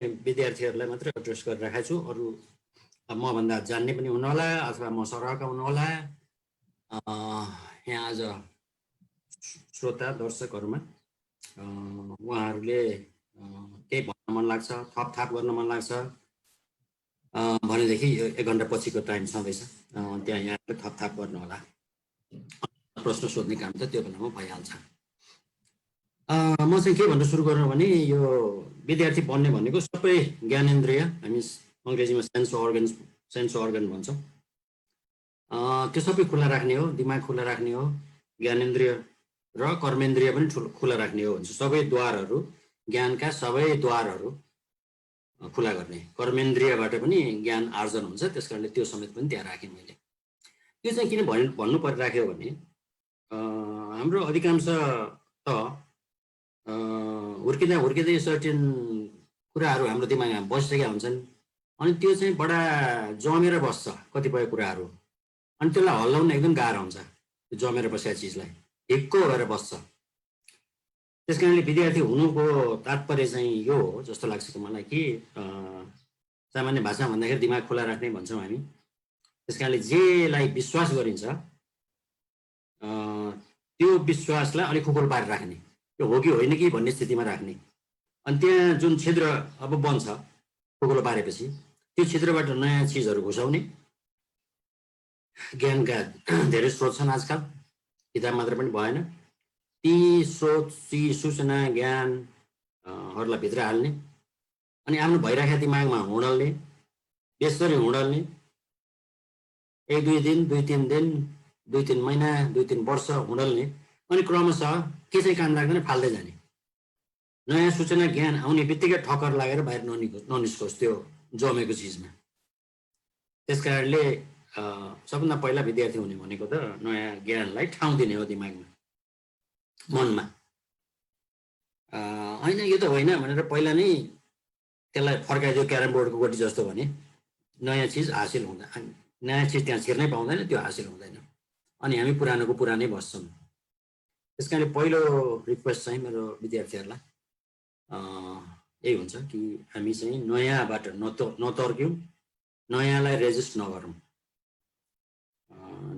विद्यार्थीहरूलाई मात्रै एड्रेस गरिरहेको छु। अरू मभन्दा जान्ने पनि हुनुहोला अथवा म सरहका हुनुहोला। यहाँ आज श्रोता दर्शकहरूमा उहाँहरूले केही भन्न मन लाग्छ, थपथाप गर्न मन लाग्छ भनेदेखि 1 घन्टा पछिको टाइम छँदैछ, त्यहाँ यहाँले थपथाप गर्नुहोला। प्रश्न सोध्ने काम त त्यो बेलामा भइहाल्छ। म चाहिँ के भनेर सुरु गर्नु भने यो विद्यार्थी बन्ने भनेको सबै ज्ञानेन्द्रिय, हामी अङ्ग्रेजीमा सेन्स अर्गन भन्छौँ, त्यो सबै खुला राख्ने हो, दिमाग खुला राख्ने हो, ज्ञानेन्द्रिय र कर्मेन्द्रिय पनि खुला राख्ने हो भन्छ। सबै द्वारहरू, ज्ञानका सबै द्वारहरू खुला गर्ने, कर्मेन्द्रियबाट पनि ज्ञान आर्जन हुन्छ, त्यस कारणले त्यो समेत पनि त्यहाँ राखेँ मैले। त्यो चाहिँ किन भन्नु परिराख्यो भने हाम्रो अधिकांश त हुर्किँदै सर्टेन कुराहरू हाम्रो दिमागमा बसिसकेका हुन्छन्, अनि त्यो चाहिँ बडा जमेर बस्छ कतिपय कुराहरू, अनि त्यसलाई हल्लाउन एकदम गाह्रो हुन्छ। त्यो जमेर बसेका चिजलाई हिक्को भएर बस्छ। त्यस कारणले विद्यार्थी हुनुको तात्पर्य चाहिँ यो हो जस्तो लाग्छ मलाई कि सामान्य भाषा भन्दाखेरि दिमाग खुला राख्ने भन्छौँ हामी। त्यस कारणले जेलाई विश्वास गरिन्छ त्यो विश्वासलाई अलिक खुकुल पारेर राख्ने, त्यो हो कि होइन कि भन्ने स्थितिमा राख्ने। अनि त्यहाँ जुन छिद्र अब बन्छ खुकुलो पारेपछि त्यो छिद्रबाट नयाँ चिजहरू घुसाउने। ज्ञानका धेरै स्रोत छन् आजकल, किताब मात्र पनि भएन, ती स्रोत, ती सूचना ज्ञानहरूलाई भित्र हाल्ने, अनि आफ्नो भइराखेका दिमागमा हुँडल्ने, बेसरी हुँडल्ने, 1-2 दिन, 2-3 दिन, 2-3 महिना, 2-3 वर्ष हुँडल्ने, अनि क्रमशः के चाहिँ काम लाग्दैन फाल्दै जाने। नयाँ सूचना ज्ञान आउने बित्तिकै ठक्कर लागेर बाहिर ननिस्कोस् त्यो जमेको चिजमा। त्यस कारणले सबभन्दा पहिला विद्यार्थी हुने भनेको त नयाँ ज्ञानलाई ठाउँ दिने हो दिमागमा, मनमा। होइन यो त होइन भनेर पहिला नै त्यसलाई फर्काइदियो क्यारम बोर्डको गोटी जस्तो भने नयाँ चिज हासिल हुँदैन, नयाँ चिज त्यहाँ छिर्नै पाउँदैन, त्यो हासिल हुँदैन, अनि हामी पुरानोको पुरानै बस्छौँ। त्यस कारणले पहिलो रिक्वेस्ट चाहिँ मेरो विद्यार्थीहरूलाई यही हुन्छ कि हामी चाहिँ नयाँबाट नतर्क्यौँ, नयाँलाई रेजिस्ट नगरौँ,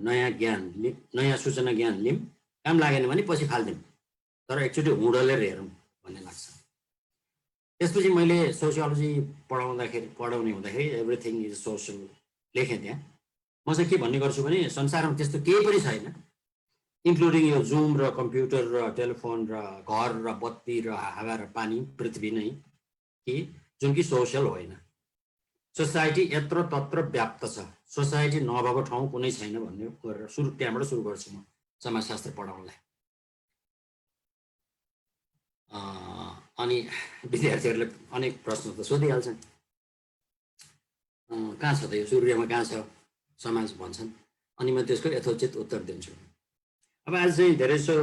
नयाँ ज्ञान नयाँ सूचना ज्ञान लिऊँ, काम लागेन भने पछि फाल्दिउँ, तर एकचोटि हुँडलेर हेरौँ भन्ने लाग्छ। त्यसपछि मैले सोसियोलोजी पढाउने हुँदाखेरि एभ्रिथिङ इज सोसल लेखेँ त्यहाँ। म चाहिँ के भन्ने गर्छु भने संसारमा त्यस्तो केही पनि छैन, इन्क्लुडिङ यो जुम र कम्प्युटर र टेलिफोन र घर र बत्ती र हावा र पानी, पृथ्वी नै कि जुन कि सोसल होइन। सोसाइटी यत्र तत्र व्याप्त छ, सोसाइटी नभएको ठाउँ कुनै छैन भन्ने गरेर त्यहाँबाट सुरु गर्छु म समाजशास्त्र पढाउनलाई। अनि विद्यार्थीहरूले अनेक प्रश्न त सोधिहाल्छन्, कहाँ छ त यो सूर्यमा कहाँ छ समाज भन्छन्, अनि म त्यसको यथोचित उत्तर दिन्छु। अब आज चाहिँ धेरैजसो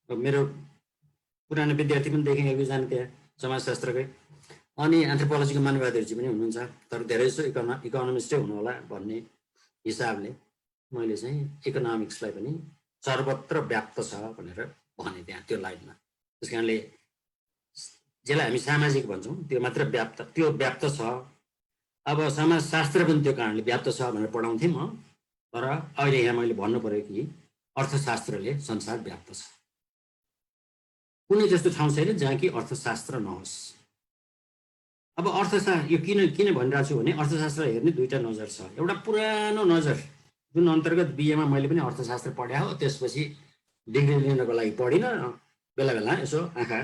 मेरो पुरानो विद्यार्थी पनि देखेँ, एकजना त्यहाँ समाजशास्त्रकै, अनि एन्थ्रोपोलोजीको मानववादीहरू पनि हुनुहुन्छ, तर धेरैजसो इकोनोमिस्टै हुनुहोला भन्ने हिसाबले मैले चाहिँ इकोनोमिक्सलाई पनि सर्वत्र व्याप्त छ भनेर भने त्यहाँ त्यो लाइनमा। त्यस कारणले जसलाई हामी सामाजिक भन्छौँ त्यो मात्र व्याप्त छ। अब समाजशास्त्र पनि त्यो कारणले व्याप्त छ भनेर पढाउँथेँ म, तर अहिले यहाँ मैले भन्नु पर्यो कि अर्थशास्त्रले संसार व्याप्त छ, कुनै त्यस्तो ठाउँ छैन जहाँ कि अर्थशास्त्र नहोस्। अब अर्थशास्त्र यो किन भनिरहेको छु भने अर्थशास्त्र हेर्ने दुईवटा नजर छ। एउटा पुरानो नजर जुन अन्तर्गत बिएमा मैले पनि अर्थशास्त्र पढाए हो, त्यसपछि डिग्री लिनको लागि पढिनँ, बेला बेला यसो आँखा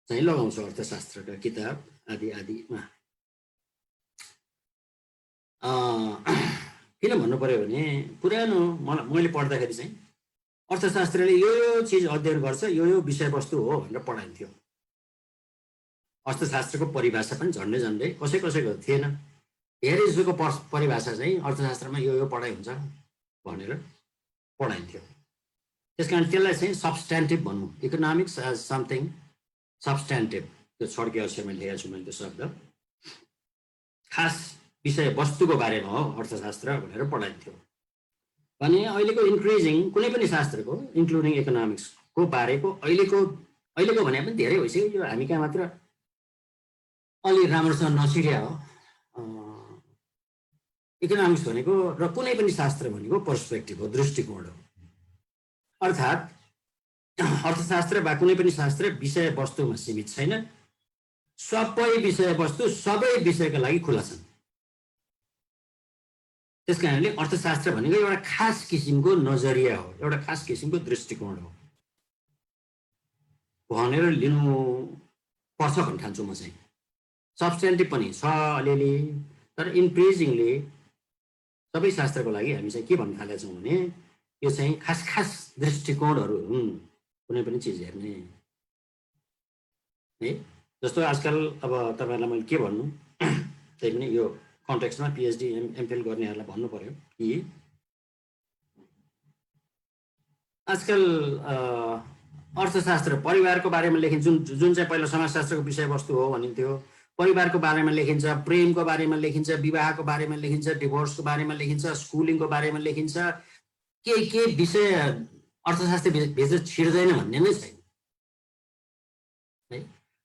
चाहिँ लगाउँछु अर्थशास्त्रका किताब आदि आदिमा। किन भन्नु पर्यो भने पुरानो मैले पढ्दाखेरि चाहिँ अर्थशास्त्रले यो चिज अध्ययन गर्छ, यो विषयवस्तु हो भनेर पढाइन्थ्यो। अर्थशास्त्रको परिभाषा पनि झन्डै कसैको थिएन, धेरै जसोको परिभाषा चाहिँ अर्थशास्त्रमा यो पढाइ हुन्छ भनेर पढाइन्थ्यो। त्यस कारण त्यसलाई चाहिँ सब्सट्यान्टिभ भनौँ, इकोनोमिक्स एज समथिङ सब्सट्यान्टिभ, त्यो छड्के अक्षरमा लेखेको छु मैले त्यो शब्द, खास विषयवस्तुको बारेमा हो अर्थशास्त्र भनेर पढाइन्थ्यो। भने अहिलेको इन्क्रिजिङ कुनै पनि शास्त्रको इन्क्लुडिङ इकोनोमिक्सको बारेको अहिलेको भने पनि धेरै भइसक्यो, यो हामी कहाँ मात्र अलि राम्रोसँग नसिर्या हो। इकोनोमिक्स भनेको र कुनै पनि शास्त्र भनेको पर्सपेक्टिभ हो, दृष्टिकोण हो। अर्थात् अर्थशास्त्र वा कुनै पनि शास्त्र विषयवस्तुमा सीमित छैन, सबै विषयवस्तु सबै विषयका लागि खुला छन्। त्यस कारणले अर्थशास्त्र भनेको एउटा खास किसिमको नजरिया हो, एउटा खास किसिमको दृष्टिकोण हो भनेर लिनु पर्छ भन्ने ठान्छु म चाहिँ। सब्सटेन्टिभ पनि छ अलिअलि, तर इन्क्रिजिङली सबै शास्त्रको लागि हामी चाहिँ के भन्न थालेका छौँ भने यो चाहिँ खास खास दृष्टिकोणहरू हुन् कुनै पनि चिज हेर्ने है। जस्तो आजकल अब तपाईँहरूलाई मैले के भन्नु, त्यही पनि यो कन्टेक्स्टमा पिएचडी एमफिल गर्नेहरूलाई भन्नु पर्यो कि आजकल अर्थशास्त्र परिवारको बारेमा लेखिन्छ, जुन चाहिँ पहिला समाजशास्त्रको विषयवस्तु हो भनिन्थ्यो। परिवारको बारेमा लेखिन्छ, प्रेमको बारेमा लेखिन्छ, विवाहको बारेमा लेखिन्छ, डिभोर्सको बारेमा लेखिन्छ, स्कुलिङको बारेमा लेखिन्छ। के विषय अर्थशास्त्र भित्र छिर्दैन भन्ने नै छैन है।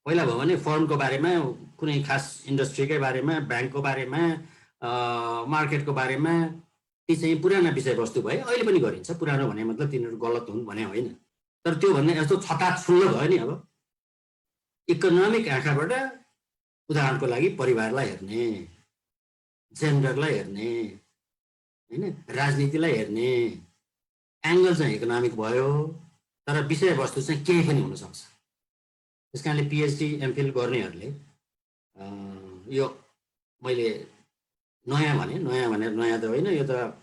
पहिला भयो भने फर्मको बारेमा, कुनै खास इन्डस्ट्रीकै बारेमा, ब्याङ्कको बारेमा, मार्केटको बारेमा, ती चाहिँ पुराना विषयवस्तु भए। अहिले पनि गरिन्छ, पुरानो भने मतलब तिनीहरू गलत हुन् भने होइन, तर त्यो भन्ने यस्तो छताछुल्लो भयो नि। अब इकोनोमिक आँखाबाट उदाहरणको लागि परिवारलाई हेर्ने, जेन्डरलाई हेर्ने होइन, राजनीतिलाई हेर्ने एङ्गल चाहिँ इकोनोमिक भयो, तर विषयवस्तु चाहिँ केही पनि हुनसक्छ। त्यस कारणले पिएचडी एमफिल गर्नेहरूले यो मैले नयाँ भने, नयाँ भनेर नयाँ त होइन, यो त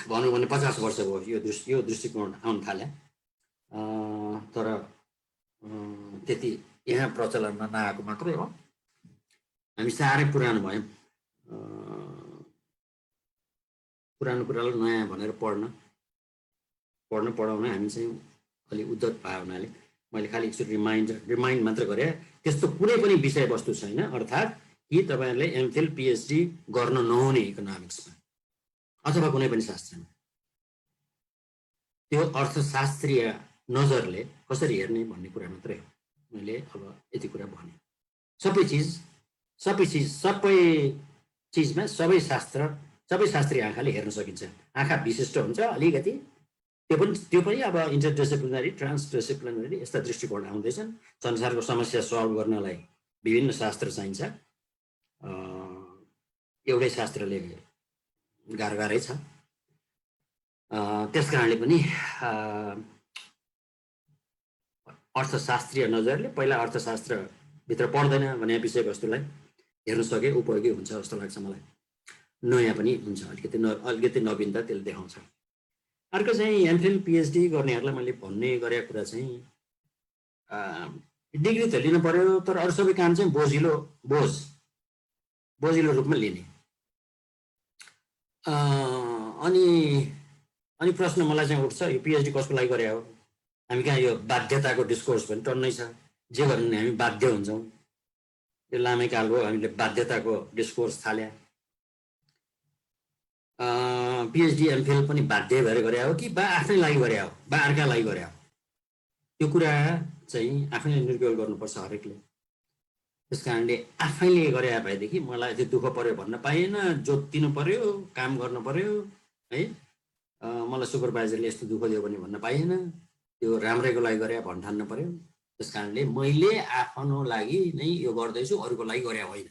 भनौँ भने 50 वर्ष भयो यो दृष्टिकोण आउन थाल्यो। तर त्यति यहाँ प्रचलनमा नआएको मात्रै हो। हामी साह्रै पुरानो भयौँ, पुरानो कुरालाई नयाँ भनेर पढाउन हामी चाहिँ अलि उद्धत पायो हुनाले मैले खालि एकचोटि रिमाइन्ड मात्र गरेँ। त्यस्तो कुनै पनि विषयवस्तु छैन, अर्थात् कि तपाईँहरूले एमफिल पिएचडी गर्न नहुने इकोनोमिक्समा अथवा कुनै पनि शास्त्रमा त्यो अर्थशास्त्रीय नजरले कसरी हेर्ने भन्ने कुरा मात्रै हो। मैले अब यति कुरा भने सबै चिजमा सबै शास्त्रीय आँखाले हेर्न सकिन्छ। आँखा विशिष्ट हुन्छ अलिकति, त्यो पनि अब इन्टरडिसिप्लिनरी, ट्रान्सडिसिप्लिनरी यस्ता दृष्टिकोण आउँदैछन्। संसारको समस्या सल्भ गर्नलाई विभिन्न शास्त्र चाहिन्छ, एउटै शास्त्रले गाह्रै छ। त्यस कारणले पनि अर्थशास्त्रीय नजरले पहिला अर्थशास्त्रभित्र पर्दैन भने विषयवस्तुलाई हेर्न सके उपयोगी हुन्छ जस्तो लाग्छ मलाई। नयाँ पनि हुन्छ, अलिकति नवीनता त्यसले देखाउँछ। अर्को चाहिँ एमफिल पिएचडी गर्नेहरूलाई मैले भन्ने गरेको कुरा चाहिँ डिग्री त लिनु पर्यो, तर अरू सबै काम चाहिँ बोझिलो रूपमा लिने। अनि प्रश्न मलाई चाहिँ उठ्छ, यो पिएचडी कसको लागि गरे हो? हामी कहाँ यो बाध्यताको डिस्कोर्स पनि टन्नै छ, जे गर्नु नि हामी बाध्य हुन्छौँ। यो लामै काल हो हामीले बाध्यताको डिस्कोर्स थाल्या। पिएचडी एमफिल पनि बाध्य भएर गरे हो कि बा आफ्नै लागि गरे हो, बा अर्का लागि गरे हो? त्यो कुरा चाहिँ आफैले निर्गोल गर्नुपर्छ हरेकले। त्यस कारणले आफैले गरे भएदेखि मलाई त्यो दुःख पर्यो भन्न पाइएन, जोतिनु पर्यो, काम गर्नु पर्यो है। मलाई सुपरभाइजरले यस्तो दुःख दियो भने भन्न पाइएन, त्यो राम्रैको लागि गरे भन्न ठान्नु पर्यो। त्यस कारणले मैले आफ्नो लागि नै यो गर्दैछु, अरूको लागि गरे होइन।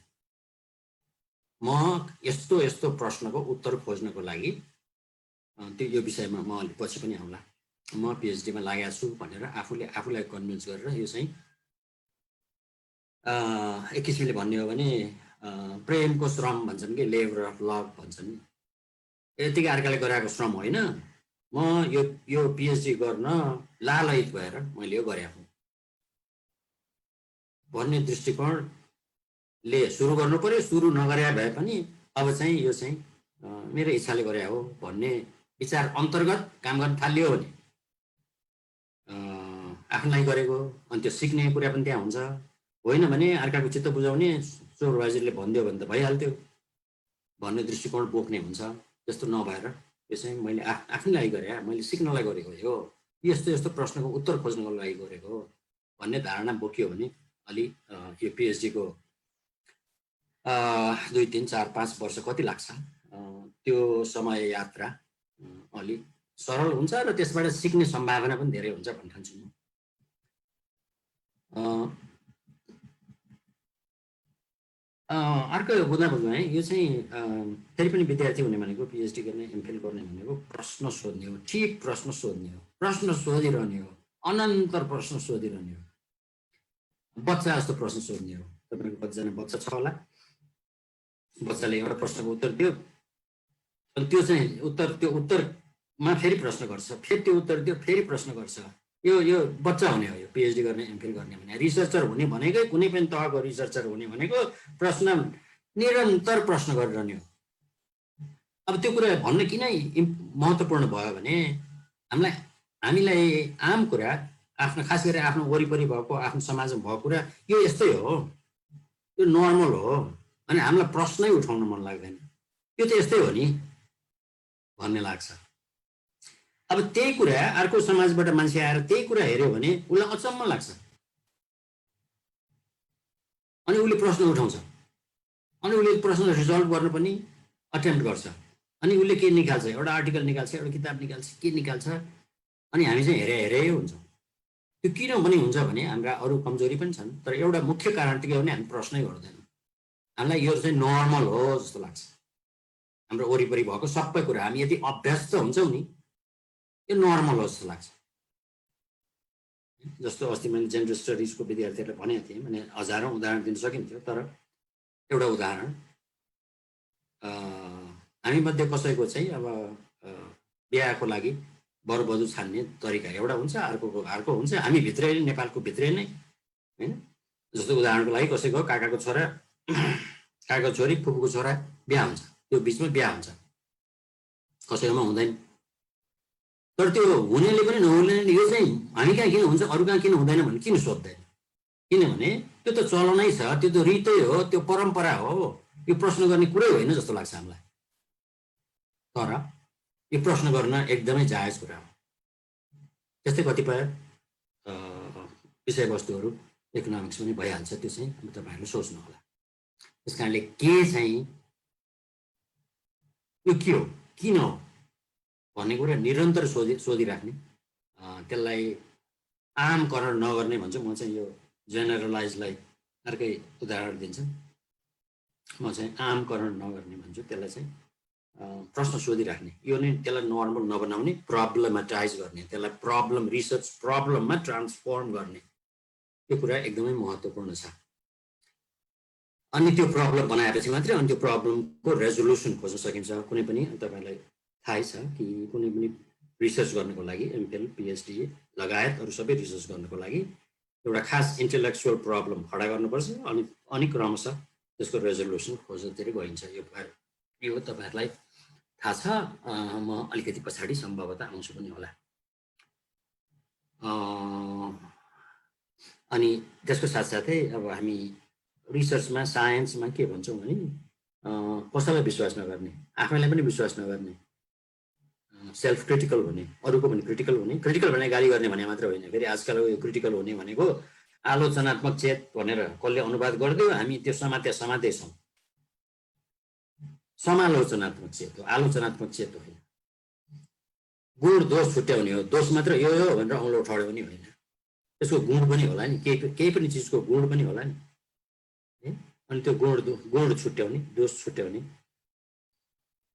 म यस्तो प्रश्नको उत्तर खोज्नको लागि त्यो यो विषयमा म अलिक पछि पनि आउँला, म पिएचडीमा लागेको छु भनेर आफूलाई कन्भिन्स गरेर यो चाहिँ एक किसिमले भन्ने हो भने प्रेमको श्रम भन्छन् कि, लेबर अफ लभ भन्छन्। यतिकै अर्काले गराएको श्रम होइन, म यो पिएचडी गर्न लालयित भएर मैले यो गरेको भन्ने दृष्टिकोणले सुरु गर्नु पर्यो। सुरु नगरे भए पनि अब चाहिँ यो चाहिँ मेरो इच्छाले गरे हो भन्ने विचार अन्तर्गत काम गर्न थाल्यो भने आफूलाई गरेको, अनि त्यो सिक्ने कुरा पनि त्यहाँ हुन्छ। होइन भने अर्काको चित्त बुझाउने, सुपरभाइजरले भनिदियो भने त भइहाल्थ्यो भन्ने दृष्टिकोण बोक्ने हुन्छ। त्यस्तो नभएर यो चाहिँ मैले आफ्नै लागि गरेँ, मैले सिक्नलाई गरेको हो, यस्तो प्रश्नको उत्तर खोज्नको लागि गरेको हो भन्ने धारणा बोकियो भने अलि यो पिएचडीको 2 3 4 5 वर्ष कति लाग्छ त्यो समय यात्रा अलि सरल हुन्छ र त्यसबाट सिक्ने सम्भावना पनि धेरै हुन्छ भन्ने ठान्छु म। अर्को बुझ्दा बुझ्नु है, यो चाहिँ फेरि पनि विद्यार्थी हुने भनेको पिएचडी गर्ने एमफिल गर्ने भनेको प्रश्न सोध्ने हो, ठिक प्रश्न सोध्ने हो, प्रश्न सोधिरहने हो, अनन्तर प्रश्न सोधिरहने हो, बच्चा जस्तो प्रश्न सोध्ने हो। तपाईँको कतिजना बच्चा छ होला, बच्चाले एउटा प्रश्नको उत्तर दियो, अनि त्यो चाहिँ त्यो उत्तरमा फेरि प्रश्न गर्छ, फेरि त्यो उत्तर दियो, फेरि प्रश्न गर्छ। यो बच्चा हुने हो, यो पिएचडी गर्ने एमफिल गर्ने भने। रिसर्चर हुने भनेकै, कुनै पनि तहको रिसर्चर हुने भनेको प्रश्न निरन्तर प्रश्न गरिरहने हो। अब त्यो कुरा भन्न किन महत्त्वपूर्ण भयो भने हामीलाई आम कुरा, आफ्नो खास गरी आफ्नो वरिपरि भएको, आफ्नो समाजमा भएको कुरा यो यस्तै हो, यो नर्मल हो, अनि हामीलाई प्रश्नै उठाउन मन लाग्दैन, यो त यस्तै हो नि भन्ने लाग्छ। अब त्यही कुरा अर्को समाजबाट मान्छे आएर त्यही कुरा हेऱ्यो भने उसलाई अचम्म लाग्छ, अनि उसले प्रश्न उठाउँछ, अनि उसले प्रश्न रिजल्भ गर्न पनि अटेम्प्ट गर्छ, अनि उसले के निकाल्छ, एउटा आर्टिकल निकाल्छ, एउटा किताब निकाल्छ, के निकाल्छ, अनि हामी चाहिँ हेरे हुन्छ। त्यो किन पनि हुन्छ भने हाम्रा अरू कमजोरी पनि छन्, तर एउटा मुख्य कारण त के हो भने हामी प्रश्नै गर्दैनौँ। हामीलाई यो चाहिँ नर्मल हो जस्तो लाग्छ, हाम्रो वरिपरि भएको सबै कुरा हामी यदि अभ्यस्त हुन्छौँ नि, यो नर्मल हो जस्तो लाग्छ। जस्तो अस्ति मैले जेन्डर स्टडिजको विद्यार्थीहरूलाई भनेको थिएँ, भने हजारौँ उदाहरण दिन सकिन्थ्यो, तर एउटा उदाहरण हामी मध्ये कसैको चाहिँ अब बिहाको लागि वरवधु छान्ने तरिका एउटा हुन्छ, अर्को हुन्छ हामी भित्रै नै, नेपालको भित्रै नै होइन। जस्तो उदाहरणको लागि कसैको काकाको छोरा, काकाको छोरी, फुपूको छोरा बिहा हुन्छ, त्यो बिचमा बिहा हुन्छ, कसैकोमा हुँदैन। तर त्यो हुनेले पनि नहुने यो चाहिँ हामी कहाँ किन हुन्छ, अरू कहाँ किन हुँदैन भने किन सोध्दैन? किनभने त्यो त चलनै छ, त्यो त रीतै हो, त्यो परम्परा हो, यो प्रश्न गर्ने कुरै होइन जस्तो लाग्छ हामीलाई। तर यो प्रश्न गर्न एकदमै जायज कुरा हो। त्यस्तै कतिपय विषयवस्तुहरू इकोनोमिक्स पनि भइहाल्छ, त्यो चाहिँ तपाईँहरूले सोच्नु होला। त्यस कारणले के चाहिँ यो के हो, किन हो भन्ने कुरा निरन्तर सोधिराख्ने, त्यसलाई आमकरण नगर्ने भन्छु म चाहिँ। यो जेनरलाइजलाई अर्कै उदाहरण दिन्छु, म चाहिँ आमकरण नगर्ने भन्छु, त्यसलाई चाहिँ प्रश्न सोधिराख्ने, यो नै त्यसलाई नर्मल नबनाउने, प्रब्लमेटाइज गर्ने, त्यसलाई प्रब्लम रिसर्च प्रब्लममा ट्रान्सफर्म गर्ने, यो कुरा एकदमै महत्त्वपूर्ण छ। अनि त्यो प्रब्लम बनाएपछि मात्रै अनि त्यो प्रब्लमको रेजोल्युसन खोज्न सकिन्छ। कुनै पनि तपाईँलाई थाहै छ कि कुनै पनि रिसर्च गर्नको लागि, एमफिल पिएचडी लगायत अरू सबै रिसर्च गर्नको लागि एउटा खास इन्टेलेक्चुअल प्रब्लम खडा गर्नुपर्छ, अनि क्रमशः त्यसको रेजोल्युसन खोज्नतिर गइन्छ। यो तपाईँहरूलाई थाहा छ, म अलिकति पछाडि सम्भवतः आउँछु पनि होला। अनि त्यसको साथसाथै अब हामी रिसर्चमा, साइन्समा के भन्छौँ भने कसैलाई विश्वास नगर्ने, आफैलाई पनि विश्वास नगर्ने, सेल्फ क्रिटिकल हुने, अरूको पनि क्रिटिकल हुने। क्रिटिकल भने गाली गर्ने भने मात्र होइन, फेरि आजकल यो क्रिटिकल हुने भनेको आलोचनात्मक चेत भनेर कसले अनुवाद गरिदियो, हामी त्यो समात्दै छौँ। समालोचनात्मक चेत हो, आलोचनात्मक चेत होइन। गुण दोष छुट्याउने हो, दोष मात्र यो भनेर औँलो उठाउने पनि होइन, त्यसको गुण पनि होला नि, केही पनि चिजको गुण पनि होला नि। अनि त्यो गुण छुट्याउने, दोष छुट्याउने,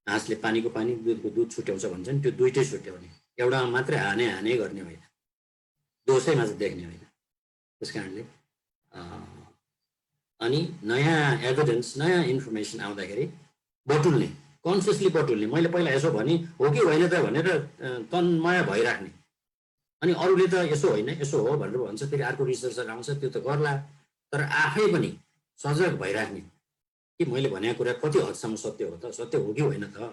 हाँसले पानीको पानी, दुधको दुध छुट्याउँछ भन्छ नि, त्यो दुइटै छुट्याउने, एउटा मात्रै हाने गर्ने होइन, दोषै मात्र देख्ने होइन। त्यस कारणले अनि नयाँ एभिडेन्स, नयाँ इन्फर्मेसन आउँदाखेरि बटुल्ने, कन्सियसली बटुल्ने, मैले पहिला यसो भने हो कि होइन त भनेर तन्मय भइराख्ने। अनि अरूले त यसो होइन यसो हो भनेर भन्छ, फेरि अर्को रिसर्चर आउँछ, त्यो त गर्ला, तर आफै पनि सजग भइराख्ने कि मैले भनेको कुरा कति हदसम्म सत्य हो त, सत्य हो कि होइन त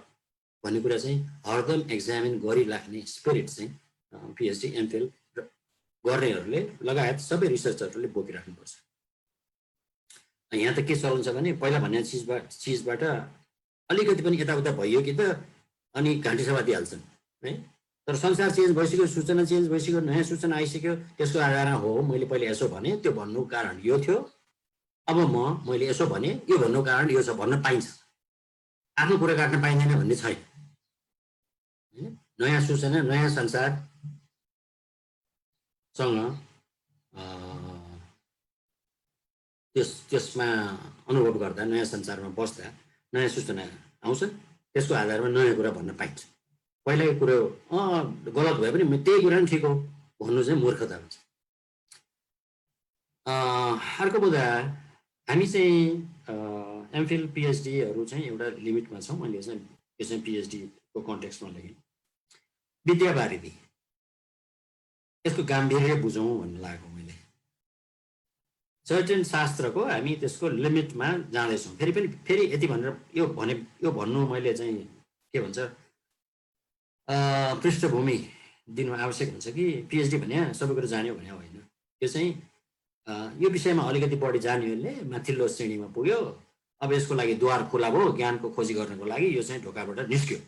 भन्ने कुरा चाहिँ हरदम एक्जामिन गरिराख्ने स्पिरिट चाहिँ पिएचडी एमफिल गर्नेहरूले लगायत सबै रिसर्चरहरूले बोकिराख्नुपर्छ। यहाँ त के चलन छ भने पहिला भन्ने चिजबाट अलिकति पनि यताउता भइयो कि त अनि घाँटी सभा दिइहाल्छन् है। तर संसार चेन्ज भइसक्यो, सूचना चेन्ज भइसक्यो, नयाँ सूचना आइसक्यो, त्यसको आधारमा हो मैले पहिले यसो भने, त्यो भन्नुको कारण यो थियो, अब मैले यसो भने यो भन्नुको कारण यो छ भन्न पाइन्छ, आफ्नो कुरा काट्न पाइँदैन भन्ने छैन हैन। नयाँ सूचना नयाँ संसारसँग त्यसमा अनुभव गर्दा नयाँ संसारमा बस्दा नयाँ सूचना आउँछ, त्यसको आधारमा नयाँ कुरा भन्न पाइन्छ। पहिलाको कुरो गलत भए पनि त्यही कुरा नि ठिक हो भन्नु चाहिँ मूर्खता हुन्छ। अर्को मुद्दा, हामी चाहिँ एमफिल पिएचडीहरू चाहिँ एउटा लिमिटमा छौँ। मैले चाहिँ यो चाहिँ पिएचडीको कन्टेक्स्टमा लेखेँ। विद्यावारिधि यसको गाम्भीर्य बुझौँ भन्ने लाग्यो मैले। सर्टेन शास्त्रको हामी त्यसको लिमिटमा जाँदैछौँ। फेरि यति भनेर यो भन्नु मैले चाहिँ के भन्छ पृष्ठभूमि दिनु आवश्यक हुन्छ कि पिएचडी भने सबै कुरो जान्यो भने होइन। यो चाहिँ यो विषयमा अलिकति बढी जान्नेहरूले माथिल्लो श्रेणीमा पुग्यो। अब यसको लागि द्वार खुला भयो ज्ञानको खोजी गर्नको लागि, यो चाहिँ ढोकाबाट निस्क्यो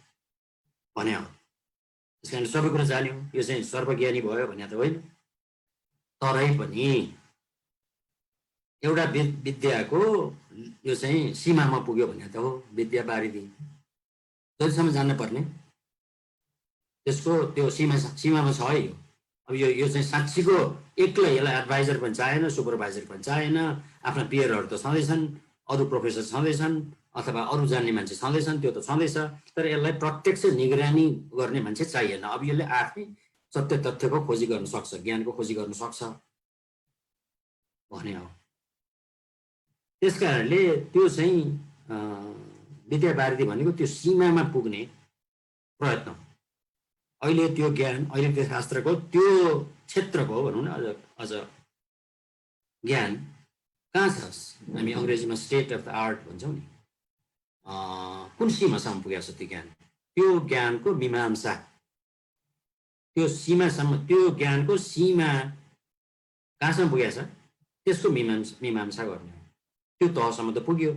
भने हो। त्यस कारण सबै कुरा जान्यो, यो चाहिँ सर्वज्ञानी भयो भने त होइन। तरै पनि एउटा विद्याको यो चाहिँ सीमामा पुग्यो भने त हो विद्यावारिधि। जतिसम्म जान्न पर्ने त्यसको त्यो सीमामा छ है। अब यो चाहिँ साँच्चीको एक्लै यसलाई एडभाइजर पनि चाहिएन, सुपरभाइजर पनि चाहिएन। आफ्ना पियरहरू त छँदैछन्, अरू प्रोफेसर छँदैछन्, अथवा अरू जान्ने मान्छे छँदैछन्, त्यो त छँदैछ। तर यसलाई प्रत्यक्ष निगरानी गर्ने मान्छे चाहिएन। अब यसले आफै सत्य तथ्यको खोजी गर्न सक्छ, ज्ञानको खोजी गर्न सक्छ भने हो। त्यस कारणले त्यो चाहिँ विद्यावारिधि भनेको त्यो सीमामा पुग्ने प्रयत्न। अहिले त्यो ज्ञान, अहिले त्यो शास्त्रको त्यो क्षेत्रको भनौँ न अझ ज्ञान कहाँ छ? हामी अङ्ग्रेजीमा स्टेट अफ द आर्ट भन्छौँ नि। कुन सीमासम्म पुगेको छ त्यो ज्ञान? त्यो ज्ञानको मीमांसा, त्यो सीमासम्म, त्यो ज्ञानको सीमा कहाँसम्म पुगेको छ त्यसको मीमांसा गर्ने हो। त्यो तहसम्म त पुग्यो।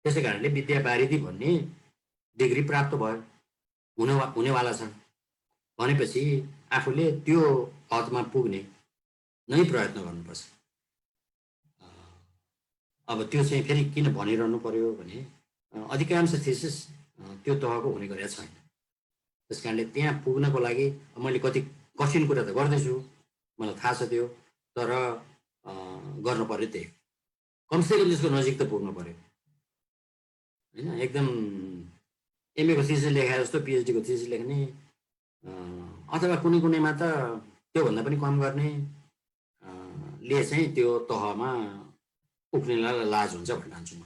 त्यसै कारणले विद्यावारिधि भन्ने डिग्री प्राप्त भयो, हुनेवाला छ भनेपछि आफूले त्यो हदमा पुग्ने नै प्रयत्न गर्नुपर्छ। अब त्यो चाहिँ फेरि किन भनिरहनु पर्यो भने अधिकांश थिसिस त्यो तहको हुने गरेको छैन। त्यस कारणले त्यहाँ पुग्नको लागि मैले कति कठिन कुरा त गर्दैछु, मलाई थाहा छ त्यो, तर गर्नु पर्यो त्यही। कमसेकम त्यसको नजिक त पुग्नु पर्यो होइन। एकदम एमएको थिसिस लेखाए जस्तो पिएचडीको थिसिस लेख्ने, अथवा कुनैमा त त्योभन्दा पनि कम गर्ने ले चाहिँ त्यो तहमा पुग्नेलाई लाज हुन्छ भन्न चाहन्छु म।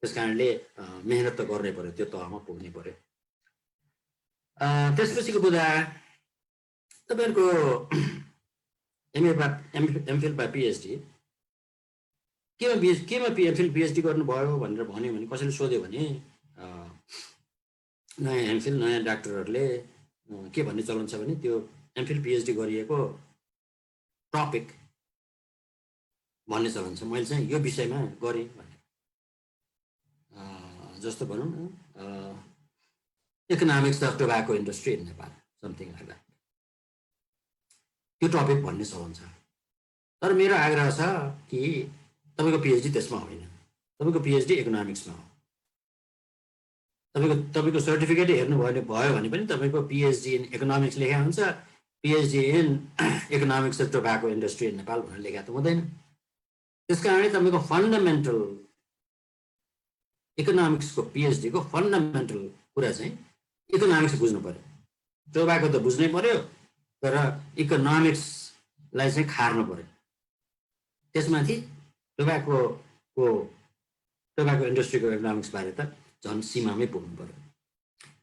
त्यस कारणले मेहनत त गर्नै पर्यो, त्यो तहमा पुग्नै पर्यो। त्यसपछिको बुदा तपाईँहरूको एमफिल बा पिएचडी केमा एमफिल पिएचडी गर्नुभयो भनेर भन्यो भने, कसैले सोध्यो भने नयाँ एमफिल नयाँ डाक्टरहरूले के भन्ने चलन छ भने त्यो एमफिल पिएचडी गरिएको टपिक भन्ने चलन छ। मैले चाहिँ यो विषयमा गरेँ भने, जस्तो भनौँ न economics of tobacco industry in Nepal, something like that, त्यो टपिक भन्ने चलन छ। तर मेरो आग्रह छ कि तपाईँको पिएचडी त्यसमा होइन, तपाईँको पिएचडी इकोनोमिक्समा हो। तपाईँको सर्टिफिकेटै हेर्नुभयो भने पनि तपाईँको पिएचडी इन इकोनोमिक्स लेखा हुन्छ, PhD in economics of tobacco industry in Nepal भनेर लेखा त हुँदैन। त्यस कारणले तपाईँको फन्डामेन्टल इकोनोमिक्सको पिएचडीको फन्डामेन्टल कुरा चाहिँ इकोनोमिक्स बुझ्नु पर्यो। टोबाको त बुझ्नै पर्यो, तर इकोनोमिक्सलाई चाहिँ खार्नु पर्यो। त्यसमाथि टोबाको इन्डस्ट्रीको इकोनोमिक्स बारे त झन् सीमामै पुग्नु पर्यो।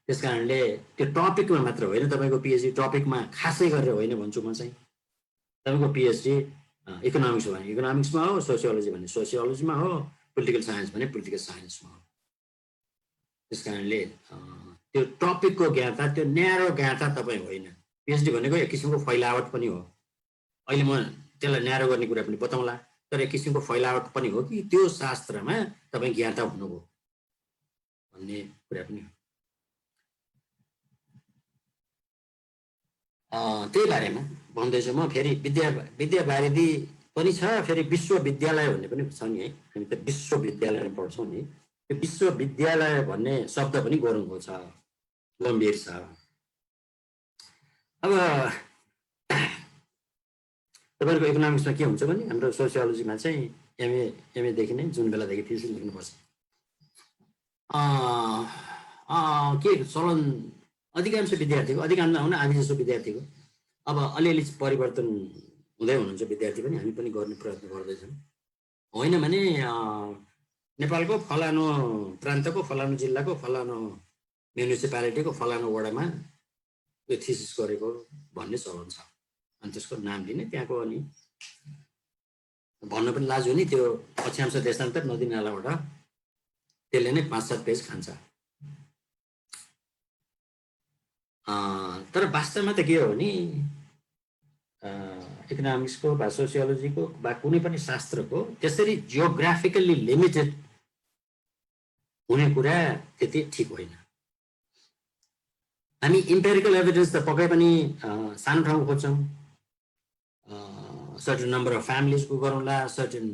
त्यस कारणले त्यो टपिकमा मात्र होइन, तपाईँको पिएचडी टपिकमा खासै गरेर होइन भन्छु म चाहिँ। तपाईँको पिएचडी इकोनोमिक्स हो भने इकोनोमिक्समा हो, सोसियोलोजी भने सोसियोलोजीमा हो, पोलिटिकल साइन्स भने पोलिटिकल साइन्समा हो। त्यस कारणले त्यो टपिकको ज्ञाता, त्यो न्यारो ज्ञाता तपाईँ होइन। पिएचडी भनेको एक किसिमको फैलावट पनि हो। अहिले म त्यसलाई न्यारो गर्ने कुरा पनि बताउँला, तर एक किसिमको फैलावट पनि हो कि त्यो शास्त्रमा तपाईँ ज्ञाता हुनुभयो भन्ने कुरा पनि हो। त्यही बारेमा भन्दैछु म। फेरि विद्यावारिधि पनि छ, फेरि विश्वविद्यालय भन्ने पनि छ नि है। हामी त विश्वविद्यालयमा पढ्छौँ नि। त्यो विश्वविद्यालय भन्ने शब्द पनि गरुङको छ, गम्भीर छ। अब तपाईँहरूको इकोनोमिक्समा के हुन्छ भने हाम्रो सोसियोलोजीमा चाहिँ एमएदेखि नै जुन बेलादेखि थिसिस लेख्नुपर्छ। के चलन अधिकांश विद्यार्थीको, अधिकांश हुन आधी जस्तो विद्यार्थीको अब अलिअलि परिवर्तन हुँदै हुनुहुन्छ विद्यार्थी पनि, हामी पनि गर्ने प्रयत्न गर्दैछौँ। होइन भने नेपालको फलानु प्रान्तको फलानु जिल्लाको फलानु म्युनिसिपालिटीको फलानु वडामा यो थिसिस गरेको भन्ने चलन छ। अनि त्यसको नाम लिने, त्यहाँको अनि भन्न पनि लाज हो नि, त्यो अक्षांश देशान्तर नदी नालाबाट त्यसले नै 5-7 पेज खान्छ। तर वास्तवमा त के हो भने इकोनोमिक्सको वा सोसियोलोजीको वा कुनै पनि शास्त्रको त्यसरी जियोग्राफिकल्ली लिमिटेड हुने कुरा त्यति ठिक होइन। हामी इम्पेरिकल एभिडेन्स त पक्कै पनि सानो ठाउँ खोज्छौँ, सर्टेन नम्बर अफ फ्यामिलीजको गरौँला, सर्टेन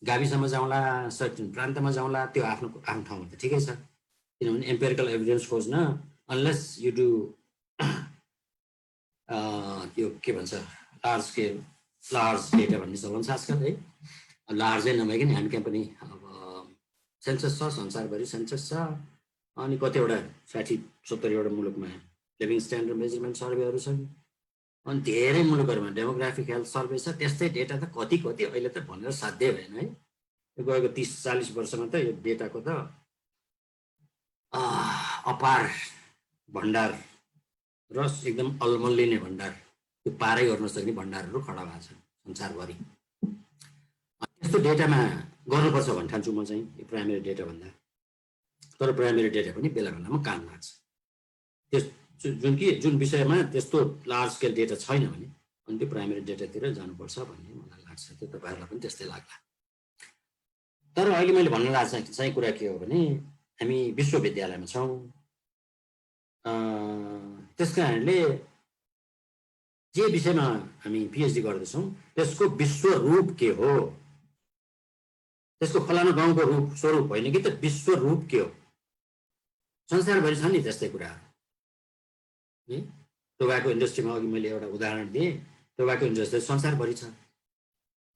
गाविसमा जाउँला, सर्टेन प्रान्तमा जाउँला, त्यो आफ्नो ठाउँमा त ठिकै छ। किनभने इम्पेरिकल एभिडेन्स खोज्न अनलेस यु डु त्यो के भन्छ लार्ज डेटा भन्ने चलन छ आजकल है। लार्जै नभइकन हामी कहाँ पनि अब सेन्सस छ, संसारभरि सेन्सस छ, अनि कतिवटा 60-70वटा मुलुकमा लिभिङ स्ट्यान्डर्ड मेजरमेन्ट सर्वेहरू छन्, अनि धेरै मुलुकहरूमा डेमोग्राफिक हेल्थ सर्वे छ। त्यस्तै डेटा त कति अहिले त भनेर साध्य भएन है। गएको 30-40 वर्षमा त यो डेटाको त अपार भण्डार र एकदम अलमल्लिने भण्डार, त्यो पारै गर्न सक्ने भण्डारहरू खडा भएको छ संसारभरि। त्यस्तो डेटामा गर्नुपर्छ भन्ने ठान्छु म चाहिँ यो प्राइमेरी डेटा भन्दा। तर प्राइमेरी डेटा पनि बेला बेलामा काम लाग्छ। त्यस जुन विषयमा त्यस्तो लार्ज स्केल डेटा छैन भने अनि त्यो प्राइमेरी डेटातिर जानुपर्छ भन्ने मलाई लाग्छ। त्यो तपाईँहरूलाई पनि त्यस्तै लाग्ला। तर अहिले मैले भन्न लागेको चाहिँ कुरा के हो भने हामी विश्वविद्यालयमा छौँ। त्यस कारणले जे विषयमा हामी पिएचडी गर्दैछौँ त्यसको विश्व रूप के हो, त्यसको फलानु गाउँको रूप स्वरूप होइन कि त विश्व रूप के हो। संसारभरि छ नि त्यस्तै कुराहरू। टोबाको इन्डस्ट्रीमा अघि मैले एउटा उदाहरण दिएँ, टोबाको इन्डस्ट्री संसारभरि छ।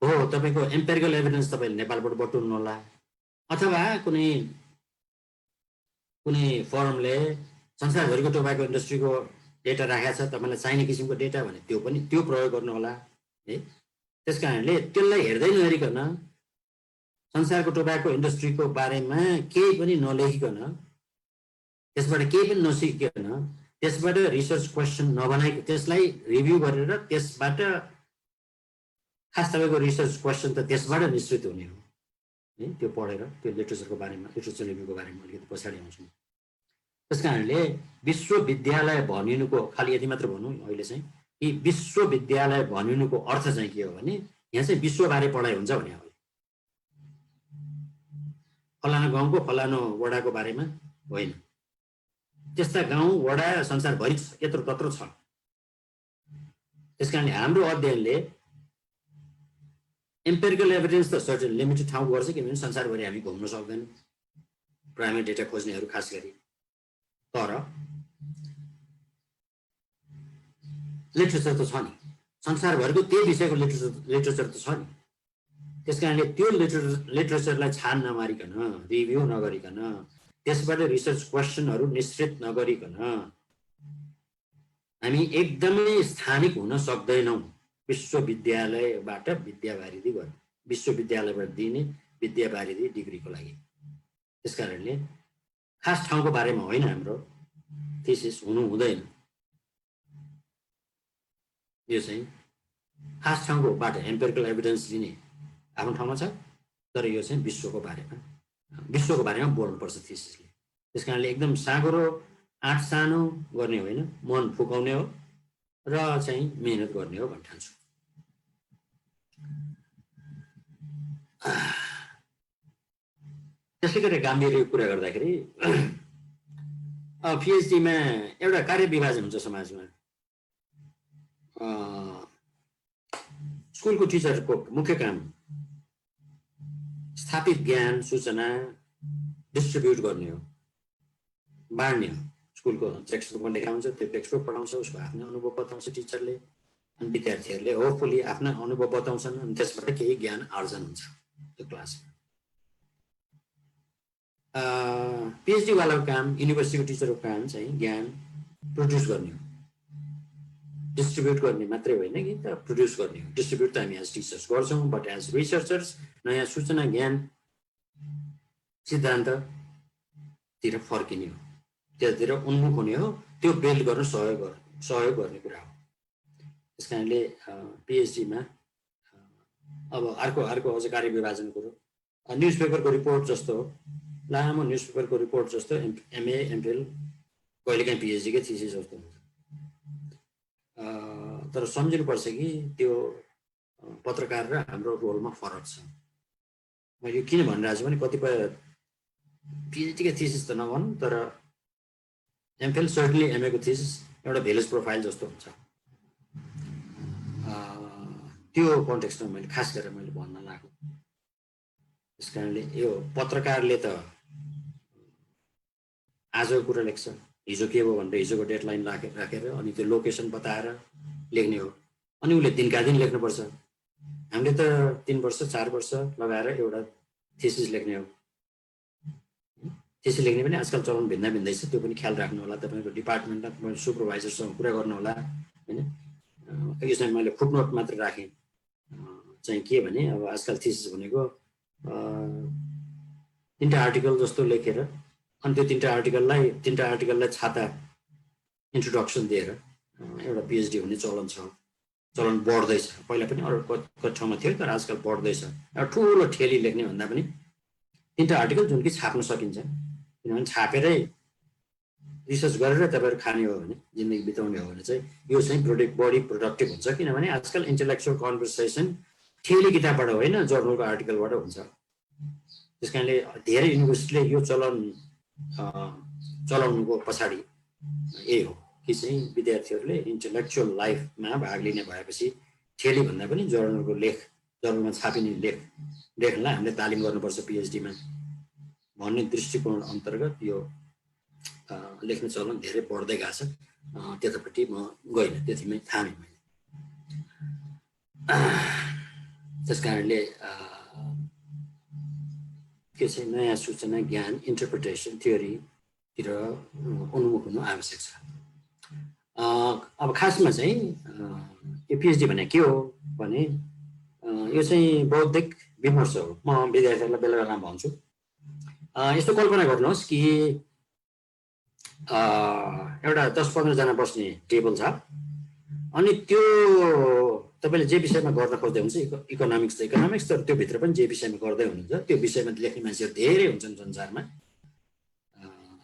हो, तपाईँको एम्पेरिकल एभिडेन्स तपाईँले नेपालबाट बटुल्नु होला, अथवा कुनै फर्मले संसारभरिको टोबाको इन्डस्ट्रीको डेटा राखेको छ, तपाईँलाई चाहिने किसिमको डेटा भने त्यो प्रयोग गर्नु होला है। त्यस कारणले त्यसलाई हेर्दै नहेरिकन संसारको टोबाको इन्डस्ट्रीको बारेमा केही पनि नलेखिकन, त्यसबाट केही पनि नसिकिकन, त्यसबाट रिसर्च क्वेसन नबनाइकन त्यसलाई रिभ्यू गरेर त्यसबाट खास तपाईँको रिसर्च क्वेसन त त्यसबाट निश्चित हुने हो है। त्यो पढेर त्यो लिटरेचरको बारेमा, लिटरेचर रिभ्यूको बारेमा अलिकति पछाडि आउँछु। त्यस कारणले विश्वविद्यालय भनिनुको खालि यति मात्र भनौँ अहिले चाहिँ कि विश्वविद्यालय भनिनुको अर्थ चाहिँ के हो भने यहाँ चाहिँ विश्वबारे पढाइ हुन्छ भने हो। फलानु गाउँको फलानु वडाको बारेमा होइन। त्यस्ता गाउँ वडा संसारभरि यत्रो तत्रो छ। त्यस कारणले हाम्रो अध्ययनले एम्पेरिकल एभिडेन्स त सर्टेन लिमिटेड ठाउँ गर्छ, किनभने संसारभरि हामी घुम्न सक्दैनौँ प्राइमेरी डेटा खोज्नेहरू खास गरी। तर लिटरेचर त छ नि, संसारभरिको त्यही विषयको लिटरेचर त छ नि। त्यस कारणले त्यो लिटरेचरलाई छान नमारिकन, रिभ्यू नगरिकन, त्यसबाट रिसर्च क्वेसनहरू निश्चित नगरिकन हामी एकदमै स्थानिक हुन सक्दैनौँ। विश्वविद्यालयबाट विद्यावारिधि गर्नु, विश्वविद्यालयबाट दिने विद्यावारिधि डिग्रीको लागि। त्यस कारणले खास ठाउँको बारेमा होइन हाम्रो थिसिस हुनु हुँदैन। यो चाहिँ खास ठाउँकोबाट एम्पेरिकल एभिडेन्स लिने आफ्नो ठाउँमा छ, तर यो चाहिँ विश्वको बारेमा बोल्नुपर्छ थिसिसले। त्यस कारणले एकदम साँगुरो आँट सानो गर्ने होइन, मन फुकाउने हो र चाहिँ मेहनत गर्ने हो भन्ने ठान्छु। त्यसै गरी गाम्भीर्य कुरा गर्दाखेरि पिएचडीमा एउटा कार्य विभाजन हुन्छ समाजमा। स्कुलको टिचरको मुख्य काम स्थापित ज्ञान सूचना डिस्ट्रिब्युट गर्ने हो, बाँड्ने हो। स्कुलको टेक्स्ट बुकमा लेखा हुन्छ, त्यो टेक्स्ट बुक पढाउँछ, उसको आफ्नो अनुभव बताउँछ टिचरले, अनि विद्यार्थीहरूले होपफुली आफ्ना अनुभव बताउँछन्, अनि त्यसबाट केही ज्ञान आर्जन हुन्छ त्यो क्लासमा। पिएचडी वालाको काम, युनिभर्सिटीको टिचरको काम चाहिँ ज्ञान प्रड्युस गर्ने हो, डिस्ट्रिब्युट गर्ने मात्रै होइन कि त प्रड्युस गर्ने हो। डिस्ट्रिब्युट त हामी एज टिचर्स गर्छौँ, बट एज रिसर्चर्स नयाँ सूचना ज्ञान सिद्धान्ततिर फर्किने हो, त्यसतिर उन्मुख हुने हो, त्यो बिल्ड गर्न सहयोग गर्ने कुरा हो। त्यस कारणले पिएचडीमा अब अर्को अझ कार्य विभाजन कुरो न्युज पेपरको रिपोर्ट जस्तो हो, लामो न्युज पेपरको रिपोर्ट जस्तो एमए एमफिल कहिलेकाहीँ पिएचडीकै थिसिस जस्तो हुन्छ। तर सम्झिनुपर्छ कि त्यो पत्रकार र हाम्रो रोलमा फरक छ। मैले किन भनिरहेको छु भने कतिपय पिएचडीको थिसिस त नभनौँ, तर एमफिल सर्टली एमएको थिसिस एउटा भेलेज प्रोफाइल जस्तो हुन्छ। त्यो कन्टेक्स्टमा मैले खास गरेर मैले भन्न लागेको। त्यस कारणले यो पत्रकारले त आजको कुरा लेख्छ, हिजो के भयो भनेर हिजोको डेडलाइन राखेर अनि त्यो लोकेसन बताएर लेख्ने हो, अनि उसले दिनका दिन लेख्नुपर्छ। हामीले त 3 वर्ष 4 वर्ष लगाएर एउटा थिसिस लेख्ने हो। थिसिस लेख्ने पनि आजकल चलन भिन्दै छ, त्यो पनि ख्याल राख्नु होला। तपाईँको डिपार्टमेन्टमा सुपरभाइजरसँग कुरा गर्नु होला होइन। यो चाहिँ मैले फुटनोट मात्र राखेँ, चाहिँ के भने अब आजकल थिसिस भनेको 3टा आर्टिकल जस्तो लेखेर अनि त्यो 3टा आर्टिकललाई छाता इन्ट्रोडक्सन दिएर एउटा पिएचडी हुने चलन बढ्दैछ। पहिला पनि अरू कति ठाउँमा थियो, तर आजकल बढ्दैछ। एउटा ठुलो ठेली लेख्ने भन्दा पनि 3टा आर्टिकल जुन कि छाप्न सकिन्छ, किनभने छापेरै रिसर्च गरेर तपाईँहरू खाने हो भने, जिन्दगी बिताउने हो भने चाहिँ यो चाहिँ बढी प्रोडक्टिभ हुन्छ। किनभने आजकल इन्टेलेक्चुअल कन्भर्सेसन ठेली किताबबाट होइन, जर्नलको आर्टिकलबाट हुन्छ। त्यस कारणले धेरै युनिभर्सिटीले यो चलाउनुको पछाडि यही हो कि चाहिँ विद्यार्थीहरूले इन्टेलेक्चुअल लाइफमा भाग लिने भएपछि ठेली भन्दा पनि जर्नलमा छापिने लेखलाई हामीले तालिम गर्नुपर्छ पिएचडीमा भन्ने दृष्टिकोण अन्तर्गत यो लेख्ने चलन धेरै बढ्दै गएको छ। त्यतापट्टि म गइनँ, त्यतिमै थामेँ मैले। त्यस कारणले के चाहिँ नयाँ सूचना ज्ञान इन्टरप्रिटेसन थियोरीतिर उन्मुख हुनु आवश्यक छ। अब खासमा चाहिँ यो पिएचडी भने के हो भने यो चाहिँ बौद्धिक विमर्श हो। म विद्यार्थीहरूलाई बेला बेलामा भन्छु, यस्तो कल्पना गर्नुहोस् कि एउटा 10-15 जना बस्ने टेबल छ, अनि त्यो तपाईँले जे विषयमा गर्न खोज्दै हुन्छ, इकोनोमिक्स त इकोनोमिक्स, तर त्यो भित्र पनि जे विषयमा गर्दै हुनुहुन्छ त्यो विषयमा लेख्ने मान्छेहरू धेरै हुन्छन् संसारमा।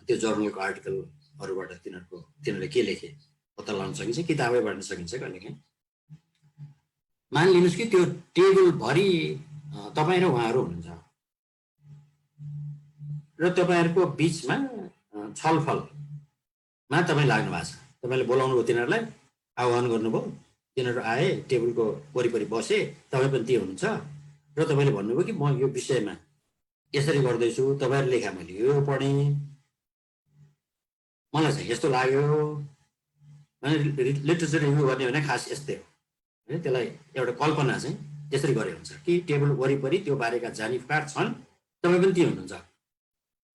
त्यो जर्नलको आर्टिकलहरूबाट तिनीहरूले के लेखे पत्ता लगाउन सकिन्छ, किताबै पढ्न सकिन्छ कहिलेकाहीँ। मानिलिनुहोस् कि त्यो टेबलभरि तपाईँ र उहाँहरू हुनुहुन्छ र तपाईँहरूको बिचमा छलफलमा तपाईँ लाग्नु भएको छ। तपाईँले बोलाउनु भयो, तिनीहरूलाई आह्वान गर्नुभयो, तिनीहरू आए, टेबलको वरिपरि बसे, तपाईँ पनि त्यही हुनुहुन्छ र तपाईँले भन्नुभयो कि म यो विषयमा यसरी गर्दैछु, तपाईँहरू लेखा मैले यो पढेँ, मलाई चाहिँ यस्तो लाग्यो भने लिटरेचर रिभ्यू गर्ने भने खास यस्तै हो होइन। त्यसलाई एउटा कल्पना चाहिँ यसरी गरे हुन्छ कि टेबल वरिपरि त्यो बारेका जानिफकार छन्, तपाईँ पनि त्यही हुनुहुन्छ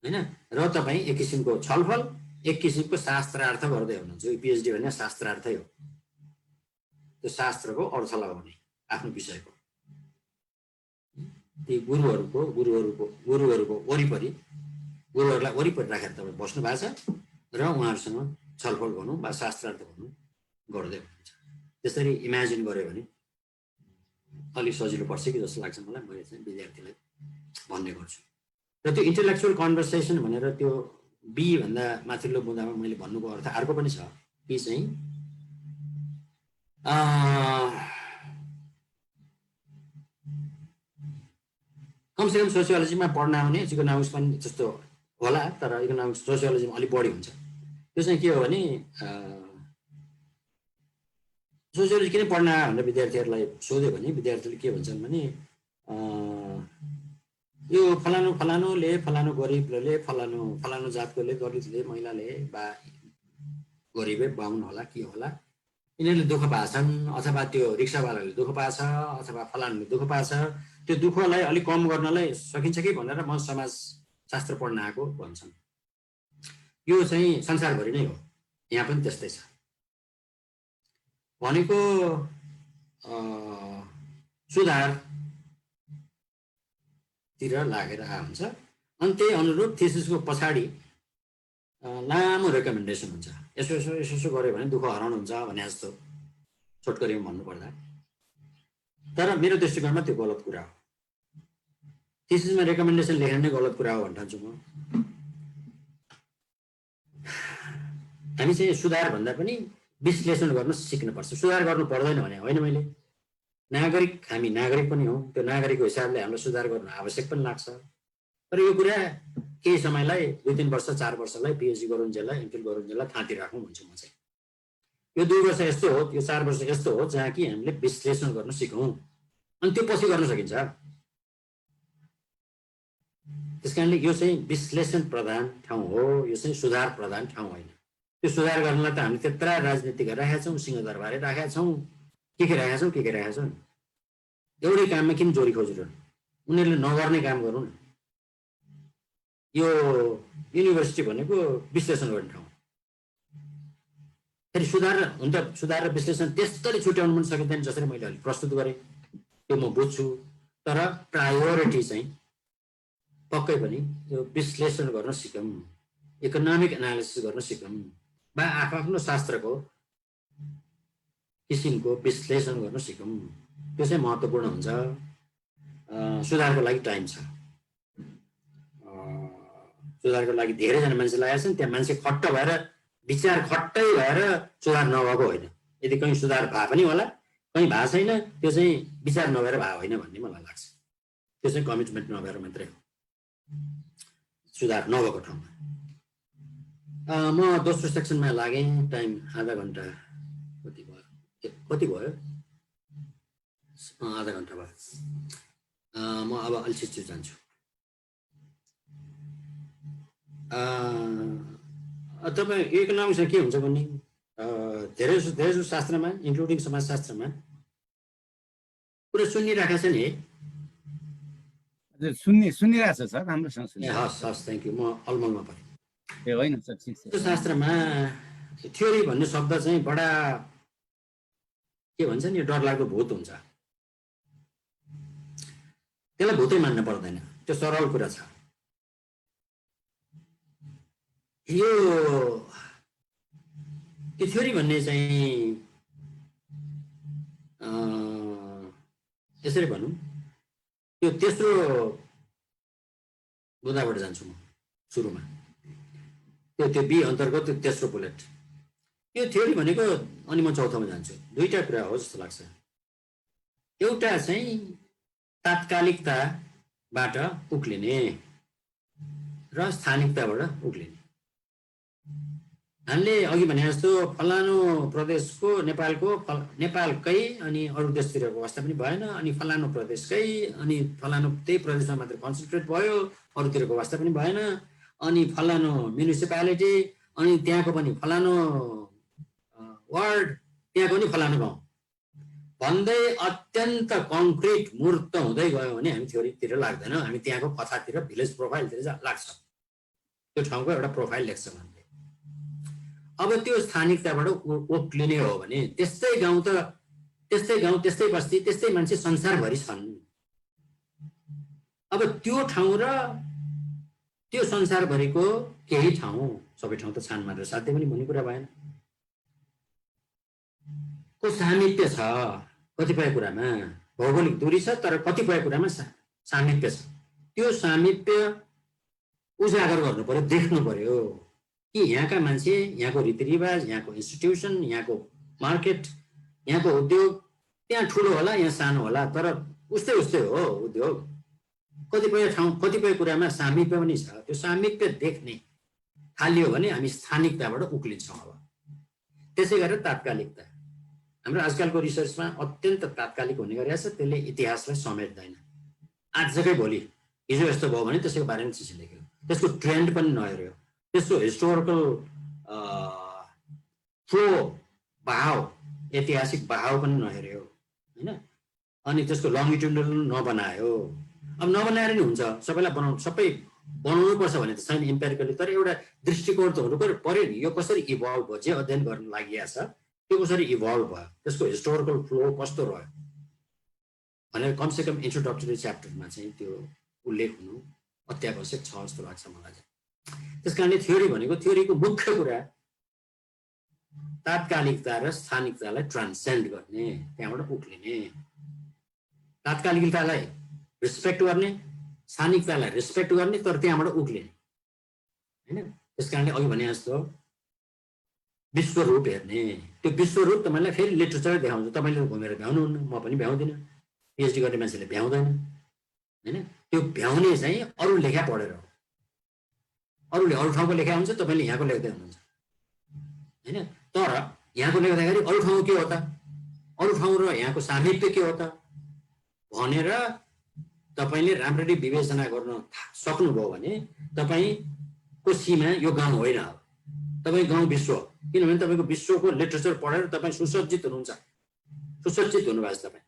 होइन, र तपाईँ एक किसिमको छलफल, एक किसिमको शास्त्रार्थ गर्दै हुनुहुन्छ। यो पिएचडी भने शास्त्रार्थै हो, त्यो शास्त्रको अर्थ लगाउने आफ्नो विषयको। ती गुरुहरूको गुरुहरूलाई वरिपरि राखेर तपाईँ बस्नु भएको छ र उहाँहरूसँग छलफल गर्नु वा शास्त्रार्थ गर्नु गर्दै हुनुहुन्छ। त्यसरी इमेजिन गऱ्यो भने अलिक सजिलो पर्छ कि जस्तो लाग्छ मलाई। मैले चाहिँ विद्यार्थीलाई भन्ने गर्छु। र त्यो इन्टेलेक्चुअल कन्भर्सेसन भनेर त्यो बी भन्दा माथिल्लो बुँदामा मैले भन्नुको अर्थ अर्को पनि छ कि चाहिँ कमसेकम सोसियोलोजीमा पढ्न आउने, इकोनोमिक्स पनि जस्तो होला, तर इकोनोमिक्स सोसियोलोजीमा अलिक बढी हुन्छ। त्यो चाहिँ के हो भने सोसियोलोजी किन पढ्न आयो भनेर विद्यार्थीहरूलाई सोध्यो भने विद्यार्थीले के भन्छन् भने यो फलानु फलानुले फलानु गरिबले फलानु जातकोले दलितले महिलाले बा गरिबे बाहुन होला के होला यिनीहरूले दुःख पाछन् अथवा त्यो रिक्सावालाले दुःख पाछ अथवा फलानुले दुःख पाछ त्यो दुःखलाई अलिक कम गर्नलाई सकिन्छ कि भनेर म समाजशास्त्र पढ्न आएको भन्छन्। यो चाहिँ संसारभरि नै हो, यहाँ पनि त्यस्तै छ भनेको सुधारतिर लागेर हुन्छ। अनि त्यही अनुरूप थिसिसको पछाडि लामो रेकमेन्डेसन हुन्छ, यसो यसो यसो यसो गऱ्यो भने दुःख हराउनुहुन्छ भने जस्तो छोटकरीमा भन्नुपर्दा। तर मेरो दृष्टिकोणमा त्यो गलत कुरा हो। थिसिसमा रेकमेन्डेसन लेख्ने नै गलत कुरा हो भन्छु म। हामी चाहिँ सुधार भन्दा पनि विश्लेषण गर्न सिक्नुपर्छ। सुधार गर्नु पर्दैन भने होइन, मैले हामी नागरिक पनि हौँ, त्यो नागरिकको हिसाबले हामीलाई सुधार गर्नु आवश्यक पनि लाग्छ। तर यो कुरा केही समयलाई 2-3 वर्ष 4 वर्षलाई पिएचडी गरुन्जेललाई एमफिल गरुन्जेललाई थाँती राखौँ भन्छु म चाहिँ। यो 2 वर्ष यस्तो हो, यो 4 वर्ष यस्तो हो जहाँ कि हामीले विश्लेषण गर्न सिकौँ, अनि त्यो पछि गर्न सकिन्छ। त्यस कारणले यो चाहिँ विश्लेषण प्रधान ठाउँ हो, यो चाहिँ सुधार प्रधान ठाउँ होइन। त्यो सुधार गर्नलाई त हामी त्यत्रा राजनीति गरिरहेका छौँ, सिंहदरबारै राखेका छौँ, के राखेका छौँ। एउटै काममा किन जोडी खोजिरहनु, उनीहरूले नगर्ने काम गरौँ न। यो युनिभर्सिटी भनेको विश्लेषण गर्ने ठाउँ। फेरि सुधार र विश्लेषण त्यस्तरी छुट्याउनु पनि सकिँदैन जसरी मैले अहिले प्रस्तुत गरेँ, त्यो म बुझ्छु। तर प्रायोरिटी चाहिँ पक्कै पनि यो विश्लेषण गर्न सिकौँ, इकोनोमिक एनालिसिस गर्न सिकौँ, वा आफ्नो शास्त्रको किसिमको विश्लेषण गर्न सिकौँ। त्यो चाहिँ महत्त्वपूर्ण हुन्छ। सुधारको लागि टाइम छ। सुधारको लागि धेरैजना मान्छे लागेका छन्। त्यहाँ मान्छे खट्ट भएर विचार खट्टै भएर सुधार नभएको होइन। यदि कहीँ सुधार भए पनि होला, कहीँ भएको छैन, त्यो चाहिँ विचार नभएर भएको होइन भन्ने मलाई लाग्छ। त्यो चाहिँ कमिटमेन्ट नभएर मात्रै हो सुधार नभएको ठाउँमा। म दोस्रो सेक्सनमा लागेँ। टाइम आधा घन्टा कति भयो? आधा घन्टा भयो। म अब अलि छिटो जान्छु। तपाईँ इकोनोमिक्समा के हुन्छ भने धेरै शास्त्रमा इन्क्लुडिङ समाजशास्त्रमा पुरा सुनिरहेको छ नि। सुनिरहेको छ सर, राम्रोसँग सुनिरहेको छ। हस् थ्याङ्क यू। म अलमलमा परेँ। ए होइन सर, ठिक छ। शास्त्रमा थ्योरी भन्ने शब्द चाहिँ बडा के भन्छ नि, डरलाग्दो भूत हुन्छ। त्यसलाई भूतै मान्न पर्दैन, त्यो सरल कुरा छ। यो थ्योरी भन्ने चाहिँ यसरी भनौँ, त्यो तेस्रो बुँदाबाट जान्छु म सुरुमा। त्यो बी अन्तर्गत त्यो तेस्रो बुलेट। यो थ्योरी भनेको, अनि म चौथोमा जान्छु। दुईटा कुरा हो जस्तो लाग्छ। एउटा चाहिँ तात्कालिकताबाट उक्लिने र स्थानिकताबाट उक्लिने। हामीले अघि भने जस्तो फलानु प्रदेशको नेपालकै अनि अरू देशतिरको अवस्था पनि भएन, अनि फलानु प्रदेशकै अनि फलानु त्यही प्रदेशमा मात्र कन्सन्ट्रेट भयो, अरूतिरको अवस्था पनि भएन, अनि फलानु म्युनिसिपालिटी अनि त्यहाँको पनि फलानु वार्ड, त्यहाँको पनि फलानु गाउँ भन्दै अत्यन्त कङ्क्रिट मूर्त हुँदै गयो भने हामी थ्योरीतिर लाग्दैन, हामी त्यहाँको कथातिर भिलेज प्रोफाइलतिर लाग्छ। त्यो ठाउँको एउटा प्रोफाइल लेख्छ भन्दै। अब त्यो स्थानिकताबाट उक्लिने हो भने त्यस्तै गाउँ त्यस्तै बस्ती त्यस्तै मान्छे संसारभरि छन्। अब त्यो ठाउँ र त्यो संसारभरिको केही ठाउँ, सबै ठाउँ त छान मात्र साध्य पनि भन्ने कुरा भएन, को सामिप्य छ। कतिपय कुरामा भौगोलिक दूरी छ, तर कतिपय कुरामा सामिप्य छ। त्यो सामिप्य उजागर गर्नु पर्यो, देख्नु पर्यो कि यहाँका मान्छे, यहाँको रीतिरिवाज, यहाँको इन्स्टिट्युसन, यहाँको मार्केट, यहाँको उद्योग त्यहाँ ठुलो होला, यहाँ सानो होला, तर उस्तै हो उद्योग। कतिपय कुरामा सामिप्य पनि छ। त्यो सामिप्य देख्ने थालियो भने हामी स्थानिकताबाट उक्लिन्छौँ। अब त्यसै गरेर तात्कालिकता, हाम्रो आजकलको रिसर्चमा अत्यन्त तात्कालिक हुने गरिरहेछ, त्यसले इतिहासलाई समेट्दैन। आजकै भोलि हिजो यस्तो भयो भने त्यसको बारेमा चिठी लेख्यो, त्यसको ट्रेन्ड पनि नहेर्यो, त्यसको हिस्टोरिकल फ्लो बहाव, ऐतिहासिक बहाव पनि नहेर्यो होइन, अनि त्यसको लङ्गिट्युडनल नबनायो। अब नबनाएर नि हुन्छ, सबैलाई सबै बनाउनु पर्छ भने त छैन इम्पेरिकली, तर एउटा दृष्टिकोण त हुनु पर्यो नि, यो कसरी इभल्भ भयो, जे अध्ययन गर्न लागि छ त्यो कसरी इभल्भ भयो, त्यसको हिस्टोरिकल फ्लो कस्तो रह्यो भनेर कमसेकम इन्ट्रोडक्टरी च्याप्टरमा चाहिँ त्यो उल्लेख हुनु अत्यावश्यक छ जस्तो लाग्छ मलाई चाहिँ। त्यस कारणले थ्योरी भनेको, थ्योरीको मुख्य कुरा तात्कालिकता र स्थानिकतालाई ट्रान्सेन्ड गर्ने, त्यहाँबाट उक्लिने, तात्कालिकतालाई रेस्पेक्ट गर्ने, स्थानिकतालाई रेस्पेक्ट गर्ने, तर त्यहाँबाट उक्लिने होइन। त्यस कारणले अघि भने जस्तो विश्वरूप हेर्ने, त्यो विश्वरूप तपाईँलाई फेरि लिटरेचर देखाउँछ, तपाईँले घुमेर भ्याउनुहुन्न, म पनि भ्याउँदिनँ, पिएचडी गर्ने मान्छेले भ्याउँदैन होइन। त्यो भ्याउने चाहिँ अरू लेखा पढेर हो, अरूले अरू ठाउँको लेखा हुन्छ, तपाईँले यहाँको लेख्दै हुनुहुन्छ होइन। तर यहाँको लेख्दाखेरि अरू ठाउँ के हो त, अरू ठाउँ र यहाँको सामिप्य के हो त भनेर तपाईँले राम्ररी विवेचना गर्न सक्नुभयो भने तपाईँको सीमा यो गाउँ होइन, अब तपाईँ गाउँ विश्व, किनभने तपाईँको विश्वको लिटरेचर पढेर तपाईँ सुसज्जित हुनुहुन्छ, सुसज्जित हुनुभएको छ तपाईँ,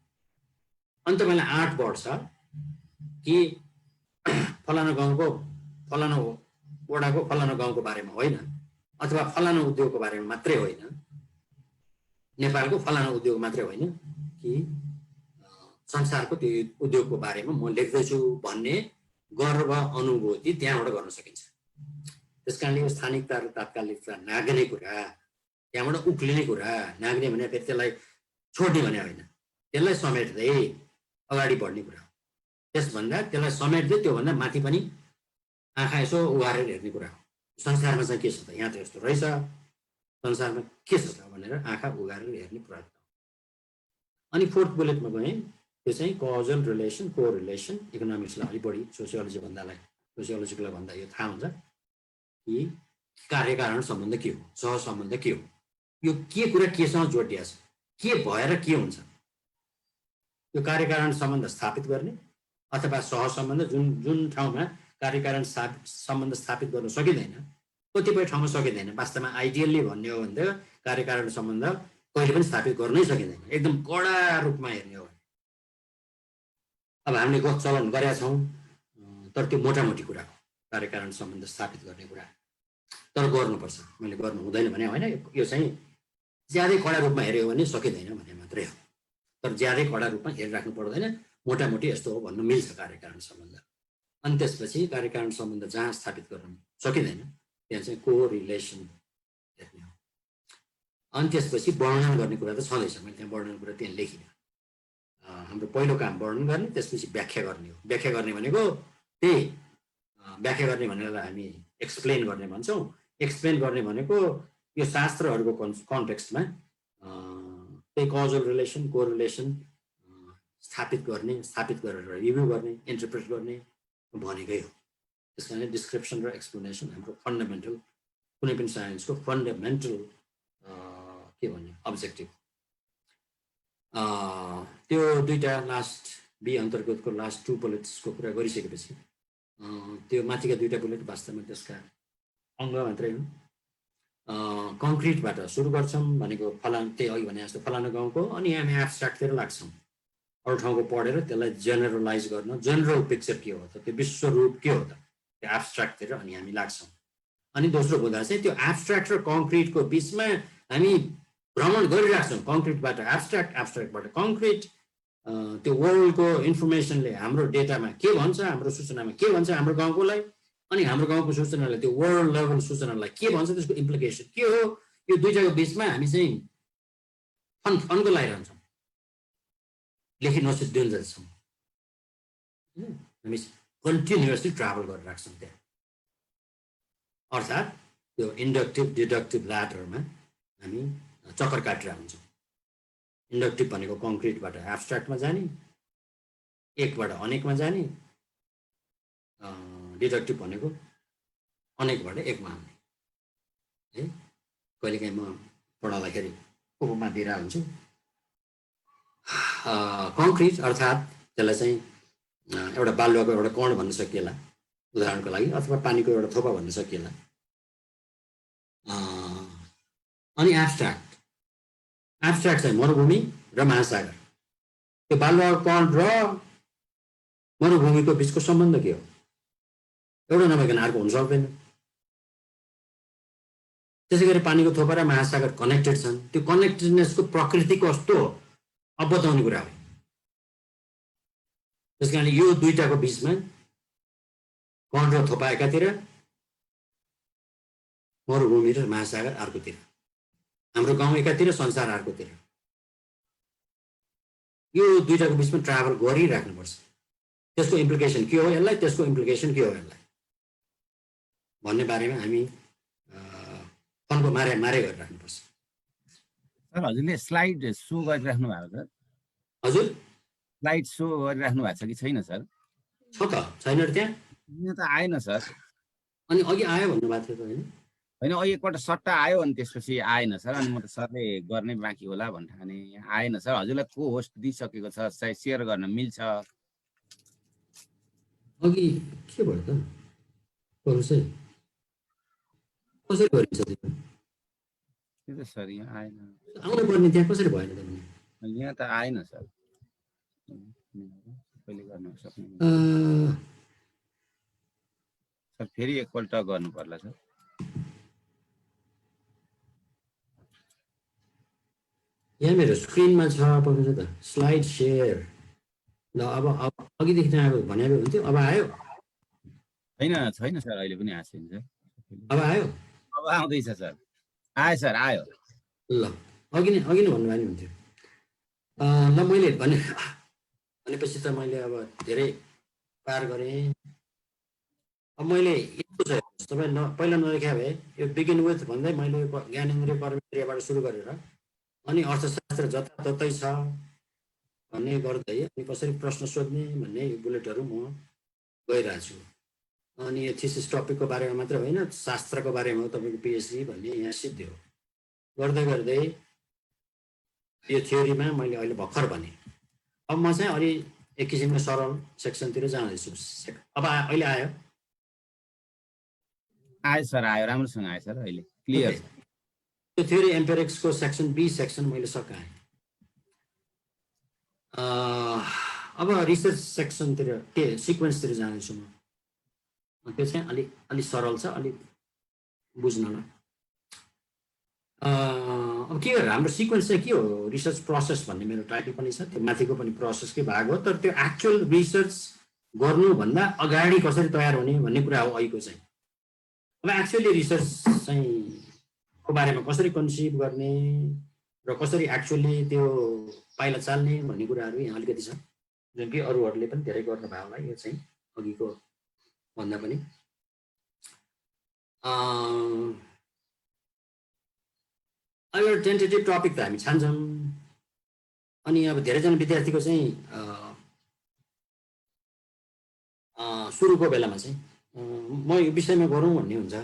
अनि तपाईँलाई आँट बढ्छ कि फलाना गाउँको फलाना वडाको फलाना गाउँको बारेमा होइन, अथवा फलाना उद्योगको बारेमा मात्रै होइन, नेपालको फलाना उद्योग मात्रै होइन कि संसारको त्यो उद्योगको बारेमा म लेख्दैछु भन्ने गर्व अनुभूति त्यहाँबाट गर्न सकिन्छ। त्यस कारणले यो स्थानिकता र तात्कालिकता नाग्ने कुरा, त्यहाँबाट उक्लिने कुरा, नाग्ने भने फेरि त्यसलाई छोड्ने भने होइन, त्यसलाई समेट्दै अगाडि बढ्ने कुरा हो। त्यसभन्दा त्यसलाई समेट्दै त्योभन्दा माथि पनि आँखा यसो उघारेर हेर्ने कुरा हो। संसारमा चाहिँ के छ त, यहाँ त यस्तो रहेछ, संसारमा के छ त भनेर आँखा उघारेर हेर्ने प्रयत्न हो। अनि फोर्थ बुलेटमा गएँ, त्यो चाहिँ कजल रिलेसन, को रिलेसन। इकोनोमिक्सलाई अलिक बढी सोसियोलोजीलाई भन्दा यो थाहा हुन्छ कि कार्यकारण सम्बन्ध के हो, सहसम्बन्ध के हो, यो के कुरा केसँग जोडिया छ, के भएर के हुन्छ। यो कार्यकारण सम्बन्ध स्थापित गर्ने अथवा सहसम्बन्ध, जुन ठाउँमा कार्यकारण सम्बन्ध स्थापित गर्न सकिँदैन, कतिपय ठाउँमा सकिँदैन, वास्तवमा आइडियल्ली भन्ने हो भने त कार्यकारण सम्बन्ध कहिले पनि स्थापित गर्नै सकिँदैन, एकदम कडा रूपमा हेर्ने हो भने। अब हामीले गफ चलन गरेका छौँ, तर त्यो मोटामोटी कुरा हो कार्यकारण सम्बन्ध स्थापित गर्ने कुरा, तर गर्नुपर्छ। मैले गर्नु हुँदैन भने होइन, यो चाहिँ ज्यादै कडा रूपमा हेऱ्यो भने सकिँदैन भने मात्रै हो, तर ज्यादै कडा रूपमा हेरिराख्नु पर्दैन, मोटामोटी यस्तो हो भन्नु मिल्छ कार्यकारण सम्बन्ध। अनि त्यसपछि कार्यकारण सम्बन्ध जहाँ स्थापित गर्न सकिँदैन त्यहाँ चाहिँ को रिलेसन हेर्ने हो। अनि त्यसपछि वर्णन गर्ने कुरा त छँदैछ, मैले त्यहाँ वर्णन कुरा त्यहाँ लेखिनँ। हाम्रो पहिलो काम वर्णन गर्ने, त्यसपछि व्याख्या गर्ने हो। व्याख्या गर्ने भनेको त्यही व्याख्या गर्ने भनेर हामी एक्सप्लेन गर्ने भन्छौँ। एक्सप्लेन गर्ने भनेको यो शास्त्रहरूको कन्टेक्स्टमा त्यही कजल रिलेसन, को रिलेसन स्थापित गर्ने, स्थापित गरेर रिभ्यू गर्ने, इन्टरप्रेट गर्ने भनेकै हो। त्यस कारणले डिस्क्रिप्सन र एक्सप्लेनेसन हाम्रो फन्डामेन्टल, कुनै पनि साइन्सको फन्डामेन्टल के भन्ने अब्जेक्टिभ। त्यो दुईवटा लास्ट बी अन्तर्गतको लास्ट 2 बुलेट्सको कुरा गरिसकेपछि त्यो माथिका दुईवटा बुलेट वास्तवमा त्यसका अङ्ग मात्रै हुन्। कङ्क्रिटबाट सुरु गर्छौँ भनेको त्यही अघि भने जस्तो फलाना गाउँको, अनि हामी एब्स्ट्राक्टतिर लाग्छौँ, अरू ठाउँको पढेर त्यसलाई जेनरलाइज गर्न, जेनरल पिक्चर के हो त, त्यो विश्वरूप के हो त, त्यो एब्स्ट्राक्टतिर अनि हामी लाग्छौँ। अनि दोस्रो हुँदा चाहिँ त्यो एब्स्ट्राक्ट र कङ्क्रिटको बिचमा हामी भ्रमण गरिरहेछौँ, कङ्क्रिटबाट एब्स्ट्राक्ट, एब्स्ट्राक्टबाट कङ्क्रिट। त्यो वर्ल्डको इन्फर्मेसनले हाम्रो डेटामा के भन्छ, हाम्रो सूचनामा के भन्छ हाम्रो गाउँकोलाई, अनि हाम्रो गाउँको सूचनालाई त्यो वर्ल्ड लेभल सूचनालाई के भन्छ, त्यसको इम्प्लिकेसन के हो, यो दुईटाको बिचमा हामी चाहिँ फन्को लगाइरहन्छौँ, लेखि नसिद्धिन्छौँ। हामी कन्टिन्युसली ट्राभल गरिरहेछौँ त्यहाँ, अर्थात् त्यो इन्डक्टिभ डिडक्टिभ ल्याडरमा हामी चक्कर काटिरहेको हुन्छौँ। इन्डक्टिभ भनेको कङ्क्रिटबाट एब्स्ट्राक्टमा जाने, एकबाट अनेकमा जाने, डिडक्टिभ भनेको अनेकबाट एकमा आउने है। कहिलेकाहीँ म पढाउँदाखेरि उपमा दिइरहेको हुन्छु, कङ्क्रिट अर्थात् त्यसलाई चाहिँ एउटा बालुवाको एउटा कण भन्न सकिएला उदाहरणको लागि, अथवा पानीको एउटा थोपा भन्न सकिएला। अनि एब्स्ट्र्याक्ट चाहिँ मरुभूमि र महासागर। त्यो बालुवाको कण र मरुभूमिको बिचको सम्बन्ध के हो? एउटा नभइकन अर्को हुन सक्दैन। त्यसै गरी पानीको थोपा र महासागर कनेक्टेड छन्। त्यो कनेक्टेडनेसको प्रकृति कस्तो हो अब बताउने कुरा हो। त्यस कारणले यो दुईटाको बिचमा कण र थोपा एकातिर, मरुभूमि र महासागर अर्कोतिर, हाम्रो गाउँ एकातिर, संसार अर्कोतिर, यो दुईटाको बिचमा ट्राभल गरिराख्नुपर्छ। त्यसको इम्प्लिकेसन के हो यसलाई, त्यसको इम्प्लिकेसन के हो यसलाई भन्ने बारेमा हामी फनको मारे गरिराख्नुपर्छ। सर हजुरले स्लाइड सो गरिराख्नु भएको छ? हजुर स्लाइड सो गरिराख्नु भएको छ कि छैन सर? छ त, छैन र त्यहाँ? यहाँ त आएन सर। अनि अघि आयो भन्नुभएको थियो त होइन? होइन, अघि एकपल्ट सट्टा आयो अनि त्यसपछि आएन सर। अनि म त सरले गर्ने बाँकी होला भन्थे अनि आएन सर। हजुरलाई को होस्ट दिइसकेको छ, सायद सेयर गर्न मिल्छ। अघि के भयो त चाहिँ कसरी गरिन्छ त्यो? त्यो त सर यहाँ आएन। आउनु पर्ने त्यहाँ कसरी भएन त भने? यहाँ त आएन सर। कहिले गर्न सक्ने सर? फेरि एकपल्ट गर्नु पर्ला सर। यहाँ मेरो स्क्रिनमा छ पक्कै त स्लाइड सेयर। ल अब अघिदेखि आएको भने हुन्थ्यो। अब आयो? छैन सर, अहिले पनि आएको छैन सर। अब आयो? अब आउँदैछ सर। आयो सर, आयो। ल अघि नै भन्नुभयो नि हुन्थ्यो। ल मैले भनेपछि त मैले अब धेरै पार गरेँ। अब मैले यस्तो छ तपाईँ पहिला नदेखा भए यो बिगिन विथ भन्दै मैले ज्ञानेन्द्रिय कर्मेन्द्रियबाट सुरु गरेर अनि अर्थशास्त्र जताततै छ भन्ने गर्दै अनि कसरी प्रश्न सोध्ने भन्ने यो बुलेटहरू म गइरहेको छु। अनि यो थिसिस टपिकको बारेमा मात्र होइन, शास्त्रको बारेमा हो तपाईँको पिएचडी भन्ने यहाँ सिद्धियो। गर्दै गर्दै यो थ्योरीमा मैले अहिले भर्खर भने। अब म चाहिँ अलि एक किसिमको सरल सेक्सनतिर जाँदैछु। अब अहिले आयो? आयो सर, आयो, राम्रोसँग आयो सर, अहिले क्लियर। त्यो थ्योरी एम्पेरिक्सको सेक्सन बी सेक्सन मैले सकाएँ। अब रिसर्च सेक्सनतिर के सिक्वेन्सतिर जाँदैछु म। त्यो चाहिँ अलि सरल छ, अलि बुझ्नलाई। अब के गरेर हाम्रो सिक्वेन्स चाहिँ के हो? रिसर्च प्रोसेस भन्ने मेरो टाइटल पनि छ, त्यो माथिको पनि प्रोसेसकै भाग हो। तर त्यो एक्चुअल रिसर्च गर्नुभन्दा अगाडि कसरी तयार हुने भन्ने कुरा हो अहिलेको चाहिँ। अब एक्चुअली रिसर्च चाहिँ को बारेमा कसरी कन्सिभ गर्ने र कसरी एक्चुअली त्यो पाइला चाल्ने भन्ने कुराहरू यहाँ अलिकति छ, जुन कि अरूहरूले पनि धेरै गर्नुभयो होला। यो चाहिँ अघिको भन्दा पनि अब एउटा टेन्टेटिभ टपिक त हामी छान्छौँ। अनि अब धेरैजना विद्यार्थीको चाहिँ सुरुको बेलामा चाहिँ म यो विषयमा गरौँ भन्ने हुन्छ,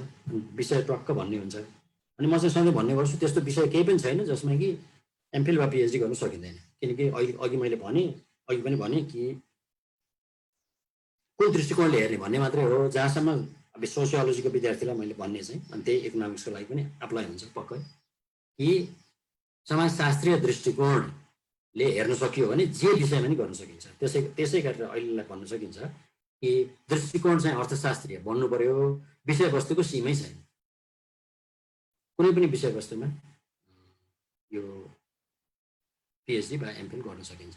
विषय टक्क भन्ने हुन्छ। अनि म चाहिँ सधैँ भन्ने गर्छु त्यस्तो विषय केही पनि छैन जसमा कि एमफिल वा पिएचडी गर्नु सकिँदैन। किनकि अघि मैले अघि पनि भने कि कुन दृष्टिकोणले हेर्ने भन्ने मात्रै हो। जहाँसम्म अब सोसियोलोजीको विद्यार्थीलाई मैले भन्ने चाहिँ अनि त्यही इकोनोमिक्सको लागि पनि एप्लाई हुन्छ पक्कै, कि समाजशास्त्रीय दृष्टिकोणले हेर्न सकियो भने जे विषयमा पनि गर्न सकिन्छ। त्यसै गरेर अहिलेलाई भन्न सकिन्छ कि दृष्टिकोण चाहिँ अर्थशास्त्रीय बन्नु पर्यो, विषयवस्तुको सीमै छैन। कुनै पनि विषयवस्तुमा यो पिएचडी वा एमफिल गर्न सकिन्छ।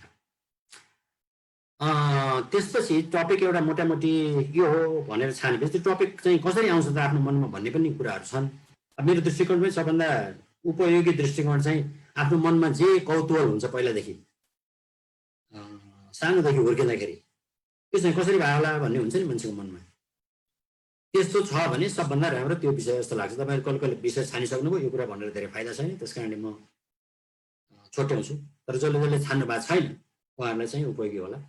त्यसपछि टपिक एउटा मोटामोटी यो हो भनेर छानेपछि त्यो टपिक चाहिँ कसरी आउँछ त आफ्नो मनमा भन्ने पनि कुराहरू छन्। अब मेरो दृष्टिकोण पनि सबभन्दा उपयोगी दृष्टिकोण चाहिँ आफ्नो मनमा जे कौतूहल हुन्छ पहिलादेखि सानोदेखि हुर्किँदाखेरि त्यो चाहिँ कसरी भयो होला भन्ने हुन्छ नि मान्छेको मनमा। त्यस्तो छ भने सबभन्दा राम्रो त्यो विषय जस्तो लाग्छ। तपाईँहरू कहिले विषय छानिसक्नुभयो यो कुरा भनेर धेरै फाइदा छैन, त्यस कारणले म छोट्याउँछु। तर जसले छान्नु भएको छैन उहाँहरूलाई चाहिँ उपयोगी होला।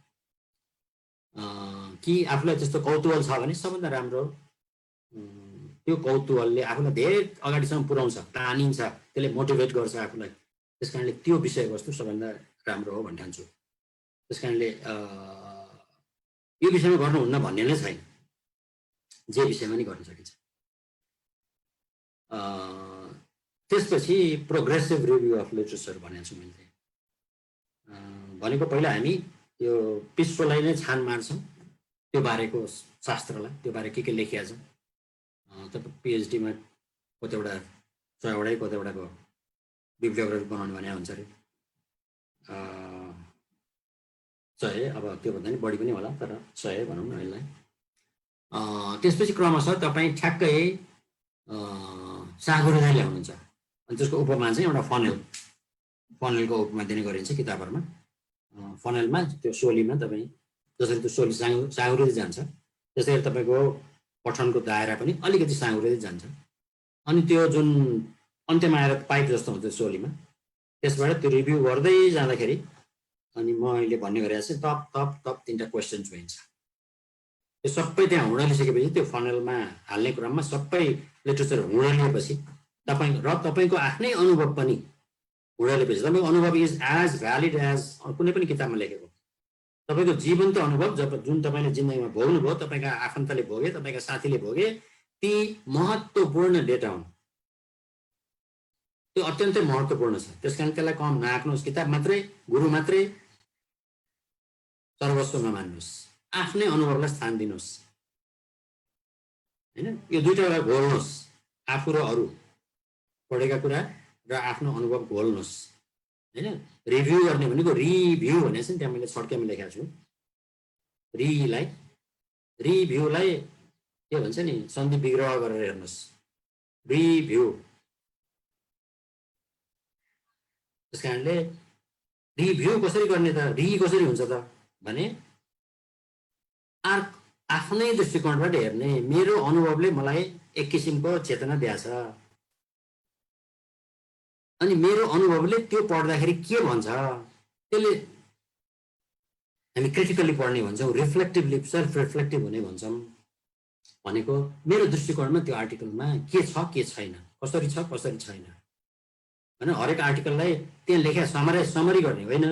कि आफूलाई त्यस्तो कौतूहल छ भने सबभन्दा राम्रो त्यो कौतूहलले आफूलाई धेरै अगाडिसम्म पुर्याउँछ, तानिन्छ, त्यसले मोटिभेट गर्छ आफूलाई। त्यस कारणले त्यो विषयवस्तु सबभन्दा राम्रो हो भन्ने ठान्छु। त्यस कारणले यो विषयमा गर्नुहुन्न भन्ने नै छैन, जे विषयमा नि गर्न सकिन्छ। त्यसपछि प्रोग्रेसिभ रिभ्यू अफ लिटरेचर भनेको छु मैले। भनेको पहिला हामी त्यो विश्वलाई नै छान मार्छौँ, त्यो बारेको शास्त्रलाई, त्यो बारे के लेखिया छ। तपाईँ पिएचडीमा कतिवटा 100वटै कतिवटाको बिब्लियोग्राफी बनाउने भने हुन्छ अरे, 100, अब त्योभन्दा नि बढी पनि होला, तर 100 भनौँ न यसलाई। त्यसपछि क्रमशः तपाईँ ठ्याक्कै साँघुरोलाई ल्याउनुहुन्छ, अनि त्यसको उपमा चाहिँ एउटा फनेलको उपमा दिने गरिन्छ किताबहरूमा। फनेलमा त्यो सोलीमा तपाईँ जसरी त्यो सोली साँघुरिँदै जान्छ, त्यसरी तपाईँको पठनको दायरा पनि अलिकति साँघुरिँदै जान्छ। अनि त्यो जुन अन्त्यमा आएर पाइप जस्तो हुन्छ सोलीमा, त्यसबाट त्यो रिभ्यू गर्दै जाँदाखेरि अनि मैले भन्ने गरेको चाहिँ तप तप तप 3टा क्वेसन जोइन्छ। त्यो सबै त्यहाँ हुँडलिसकेपछि त्यो फनेलमा हाल्ने क्रममा सबै लिटरेचर हुँडलिएपछि तपाईँको आफ्नै अनुभव पनि हुँडलिएपछि, तपाईँको अनुभव इज एज भ्यालिड एज कुनै पनि किताबमा लेखेको तपाईँको जीवन्त अनुभव जुन तपाईँले जिन्दगीमा भोग्नुभयो, तपाईँका आफन्तले भोगे, तपाईँका साथीले भोगे, ती महत्त्वपूर्ण डेटा हुन्। त्यो अत्यन्तै महत्त्वपूर्ण छ। त्यस कारण त्यसलाई कम नआक्नुहोस्। किताब मात्रै, गुरु मात्रै सर्वस्व नमान्नुहोस्, आफ्नै अनुभवलाई स्थान दिनुहोस् होइन। यो दुईटा घोल्नुहोस्, आफू र अरू पढेका कुरा र आफ्नो अनुभव घोल्नुहोस् होइन। रिभ्यू गर्ने भनेको रिभ्यू भनेको चाहिँ त्यहाँ मैले सर्टकटमा लेखेको छु। रिभ्यूलाई के भन्छ नि, सन्धि विग्रह गरेर हेर्नुहोस्, रिभ्यू। त्यस कारणले रिभ्यू कसरी गर्ने त, कसरी हुन्छ त भने आफ्नै दृष्टिकोणबाट हेर्ने। मेरो अनुभवले मलाई एक किसिमको चेतना दिएछ, अनि मेरो अनुभवले त्यो पढ्दाखेरि के भन्छ, त्यसले हामी क्रिटिकली पढ्ने भन्छौँ, रिफ्लेक्टिभली सेल्फ रिफ्लेक्टिभ हुने भन्छौँ। भनेको मेरो दृष्टिकोणमा त्यो आर्टिकलमा के छ के छैन, कसरी छ कसरी छैन होइन। हरेक आर्टिकललाई त्यहाँ लेखेर समरी गर्ने होइन।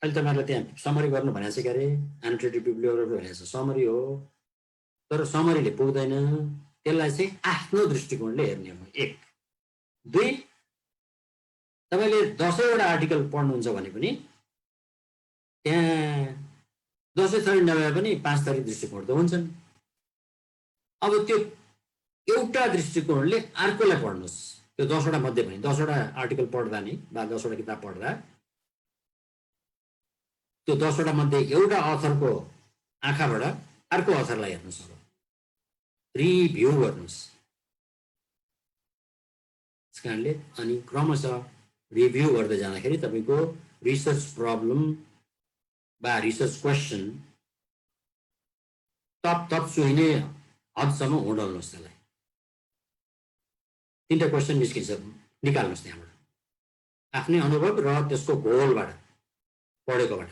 अहिले तपाईँहरूलाई त्यहाँ समरी गर्नु भनेको छ, के अरे एनोटेटिभ बिब्लियोग्राफी भनेको छ, समरी हो। तर समरीले पुग्दैन, त्यसलाई चाहिँ आफ्नो दृष्टिकोणले हेर्ने हो। 1, 2, तपाईँले 10वटा आर्टिकल पढ्नुहुन्छ भने पनि त्यहाँ 10 थरी नभए पनि 5 थरी दृष्टिकोण त हुन्छन्। अब त्यो एउटा दृष्टिकोणले अर्कोलाई पढ्नुहोस्। त्यो 10वटा मध्ये पनि 10वटा आर्टिकल पढ्दा नि वा 10वटा किताब पढ्दा त्यो 10वटा मध्ये एउटा अथरको आँखाबाट अर्को अथरलाई हेर्नुहोस्, अब रिभ्यू गर्नुहोस्। त्यस कारणले अनि क्रमशः रिभ्यू गर्दै जाँदाखेरि तपाईँको रिसर्च प्रब्लम वा रिसर्च क्वेसन तप चुहिने हदसम्म हुँडाल्नुहोस्। त्यसलाई 3टा क्वेसन निकाल्नुहोस् त्यहाँबाट, आफ्नै अनुभव र त्यसको घोलबाट, पढेकोबाट।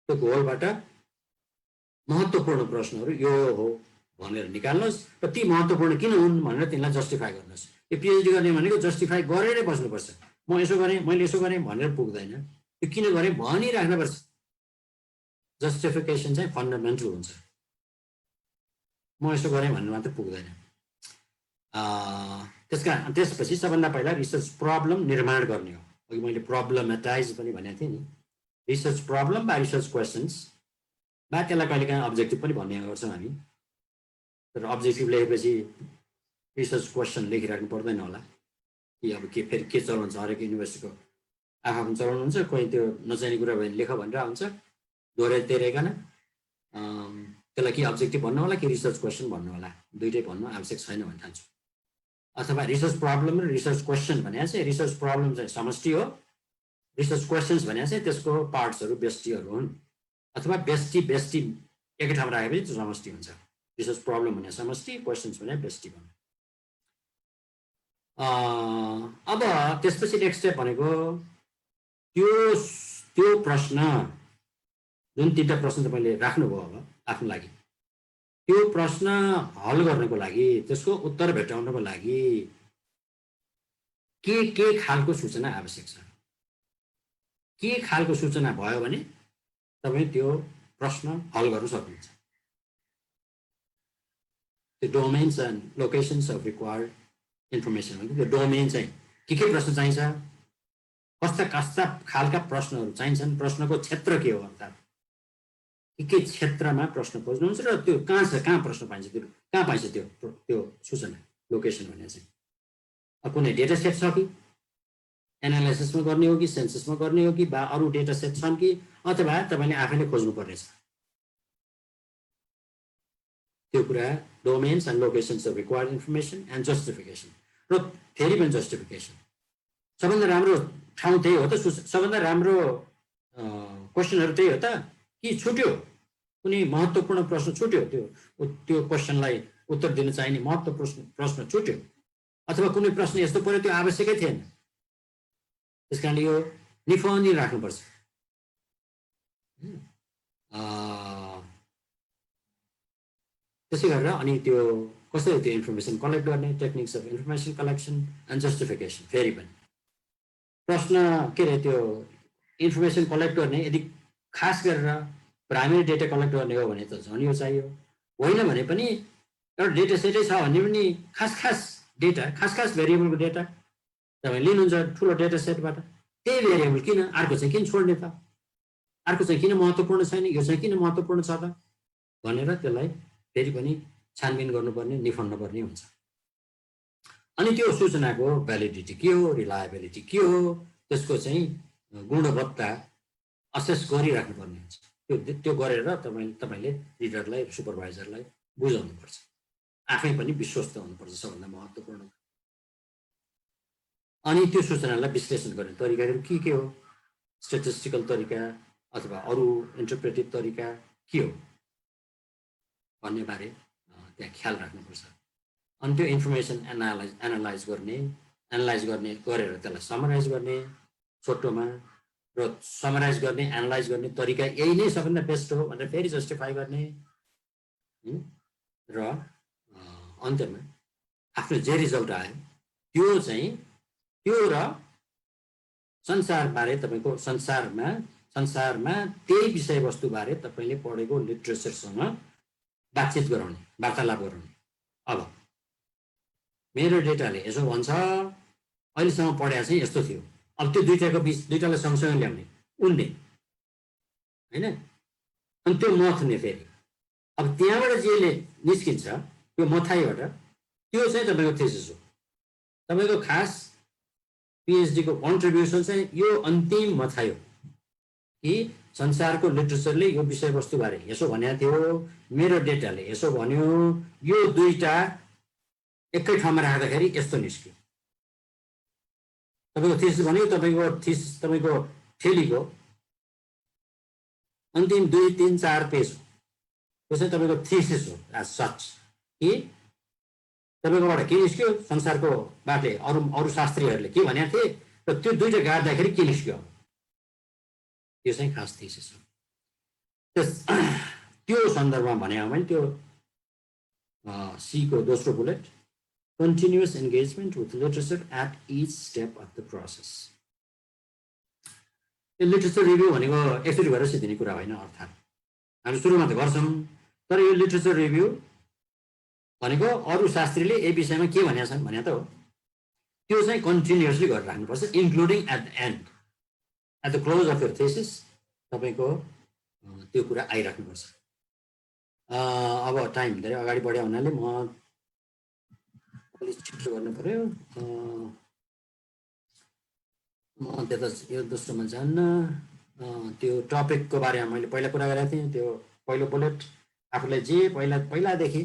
त्यो घोलबाट महत्त्वपूर्ण प्रश्नहरू यो हो भनेर निकाल्नुहोस् र ती महत्त्वपूर्ण किन हुन् भनेर तिनलाई जस्टिफाई गर्नुहोस्। यो पिएचडी गर्ने भनेको जस्टिफाई गरेरै बस्नुपर्छ। म यसो गरेँ, मैले यसो गरेँ भनेर पुग्दैन, त्यो किन गरेँ भनिराख्नुपर्छ। जस्टिफिकेसन चाहिँ फन्डामेन्टल हुन्छ। म यसो गरेँ भन्नु मात्रै पुग्दैन। त्यसपछि सबभन्दा पहिला रिसर्च प्रब्लम निर्माण गर्ने हो। अघि मैले प्रब्लमेटाइज पनि भनेको थिएँ नि। रिसर्च प्रब्लम वा रिसर्च क्वेसन्स वा त्यसलाई कहिलेकाहीँ अब्जेक्टिभ पनि भन्ने गर्छौँ हामी। तर अब्जेक्टिभ लेखेपछि रिसर्च क्वेसन लेखिराख्नु पर्दैन होला कि अब के फेरि के चलाउँछ। हरेक युनिभर्सिटीको आफ्नो चलाउनु हुन्छ, कोही त्यो नचाहिने कुरा भयो भने लेख भनेर हुन्छ, दोहोऱ्याइकन। त्यसलाई कि अब्जेक्टिभ भन्नु होला कि रिसर्च क्वेसन भन्नु होला, दुइटै भन्नु आवश्यक छैन भन्ने ठान्छु। अथवा रिसर्च प्रब्लम र रिसर्च क्वेसन भने चाहिँ रिसर्च प्रब्लम चाहिँ समष्टि हो, रिसर्च क्वेसन्स भने चाहिँ त्यसको पार्ट्सहरू व्यष्टिहरू हुन्। अथवा व्यष्टि एकै ठाउँमा राखेपछि त्यो समष्टि हुन्छ। रिसर्च प्रब्लम भने समष्टि, क्वेसन्स भने व्यष्टि भन्नु। अब त्यसपछि नेक्स्ट स्टेप भनेको त्यो प्रश्न जुन 3टा प्रश्न तपाईँले राख्नुभयो अब आफ्नो लागि, त्यो प्रश्न हल गर्नको लागि, त्यसको उत्तर भेटाउनको लागि के खालको सूचना आवश्यक छ। के खालको सूचना भयो भने तपाईँ त्यो प्रश्न हल गर्न सक्नुहुन्छ। त्यो domains and locations of required information भनेको त्यो डोमेन चाहिँ के प्रश्न चाहिन्छ, कस्ता कस्ता खालका प्रश्नहरू चाहिन्छन्, प्रश्नको क्षेत्र के हो, अर्थात् के क्षेत्रमा प्रश्न खोज्नुहुन्छ र त्यो कहाँ छ, कहाँ प्रश्न पाइन्छ, त्यो कहाँ पाइन्छ त्यो सूचना लोकेसन भन्ने चाहिँ। कुनै डेटा सेट छ कि एनालाइसिसमा गर्ने हो कि सेन्ससमा गर्ने हो कि बा अरू डेटा सेट छन् कि अथवा तपाईँले आफैले खोज्नुपर्नेछ। त्यो कुरा domains and locations of required information and justification, र फेरि पनि जस्टिफिकेसन। सबभन्दा राम्रो ठाउँ त्यही हो त, सबभन्दा राम्रो क्वेसनहरू त्यही हो त कि छुट्यो, कुनै महत्त्वपूर्ण प्रश्न छुट्यो, त्यो क्वेसनलाई उत्तर दिन चाहिने महत्त्वपूर्ण प्रश्न छुट्यो, अथवा कुनै प्रश्न यस्तो पर्यो त्यो आवश्यकै थिएन। त्यस कारणले यो निफानी राख्नुपर्छ। त्यसै गरेर अनि त्यो कसरी त्यो इन्फर्मेसन कलेक्ट गर्ने, techniques of information collection and justification. फेरि पनि प्रश्न के अरे त्यो इन्फर्मेसन कलेक्ट गर्ने यदि खास गरेर प्राइमेरी डेटा कलेक्ट गर्ने हो भने त झन् यो चाहियो, होइन भने पनि एउटा डेटा सेटै छ भने पनि खास डेटा, खास भेरिएबलको डेटा तपाईँ लिनुहुन्छ ठुलो डेटा सेटबाट, त्यही भेरिएबल किन, अर्को चाहिँ किन छोड्ने त, अर्को चाहिँ किन महत्त्वपूर्ण छैन, यो चाहिँ किन महत्त्वपूर्ण छ त भनेर त्यसलाई फेरि पनि छानबिन गर्नुपर्ने, निफान्नुपर्ने हुन्छ। अनि त्यो सूचनाको भ्यालिडिटी के हो, रिलायबिलिटी के हो, त्यसको चाहिँ गुणवत्ता असेस गरिराख्नुपर्ने हुन्छ। त्यो गरेर तपाईँले रिडरलाई, सुपरभाइजरलाई बुझाउनुपर्छ, आफै पनि विश्वस्त हुनुपर्छ सबभन्दा महत्त्वपूर्ण। अनि त्यो सूचनालाई विश्लेषण गर्ने तरिकाहरू के हो, स्ट्याटिस्टिकल तरिका अथवा अरू इन्टरप्रेटिभ तरिका के हो भन्ने बारे त्यहाँ ख्याल राख्नुपर्छ। अनि त्यो इन्फर्मेसन एनालाइज गर्ने गरेर त्यसलाई समराइज गर्ने छोटोमा, र समराइज गर्ने एनालाइज गर्ने तरिका यही नै सबभन्दा बेस्ट हो भनेर फेरि जस्टिफाई गर्ने, र अन्त्यमा आफ्नो जे रिजल्ट आयो त्यो चाहिँ त्यो र संसारबारे तपाईँको संसारमा त्यही विषयवस्तुबारे तपाईँले पढेको लिट्रेचरसँग बातचित गराउने, वार्तालाप गराउने। अब मेरो डेटाले यसो भन्छ, अहिलेसम्म पढाएको चाहिँ यस्तो थियो, अब त्यो दुईटालाई सँगसँगै ल्याउने उन्ने होइन, अनि त्यो मथ्ने फेरि। अब त्यहाँबाट जेले निस्किन्छ त्यो मथाइबाट, त्यो चाहिँ तपाईँको थेसिस हो। तपाईँको खास पिएचडीको कन्ट्रिब्युसन चाहिँ यो अन्तिम मथाइ हो कि संसारको लिट्रेचरले यो विषयवस्तुबारे यसो भनेको थियो, मेरो डेटाले यसो भन्यो, यो दुईटा एकै ठाउँमा राख्दाखेरि यस्तो निस्क्यो। तपाईँको थिसिस भन्यो, तपाईँको थेलीको अन्तिम 2, 3, 4 पेज हो, त्यो चाहिँ तपाईँको थिसिस हो एज सच। कि तपाईँकोबाट के निस्क्यो, संसारको बाटे अरू शास्त्रीहरूले के भनेको थिए र त्यो दुईटा गाड्दाखेरि के निस्क्यो, त्यो चाहिँ खास थिसिस हो। त्यो सन्दर्भमा भने हो भने त्यो सीको दोस्रो bullet, continuous engagement with literature at each step of the process। यो लिटरेचर रिभ्यू भनेको एकचोटि गरेर सिद्धिने कुरा होइन, अर्थात् हामी सुरुमा त गर्छौँ, तर यो लिटरेचर रिभ्यू भनेको अरू शास्त्रीले यही विषयमा के भनेका छन् भने त हो, त्यो चाहिँ कन्टिन्युसली गरेर राख्नुपर्छ, including at the end, at the close of your thesis तपाईँको त्यो कुरा आइराख्नुपर्छ। अब टाइम धेरै अगाडि बढ्यो हुनाले म अलिक छिटो गर्नु पऱ्यो। म त्यता यो दोस्रोमा जान्न, त्यो टपिकको बारेमा मैले पहिला कुरा गरेको थिएँ, त्यो पहिलो बुलेट आफूलाई जे पहिलादेखि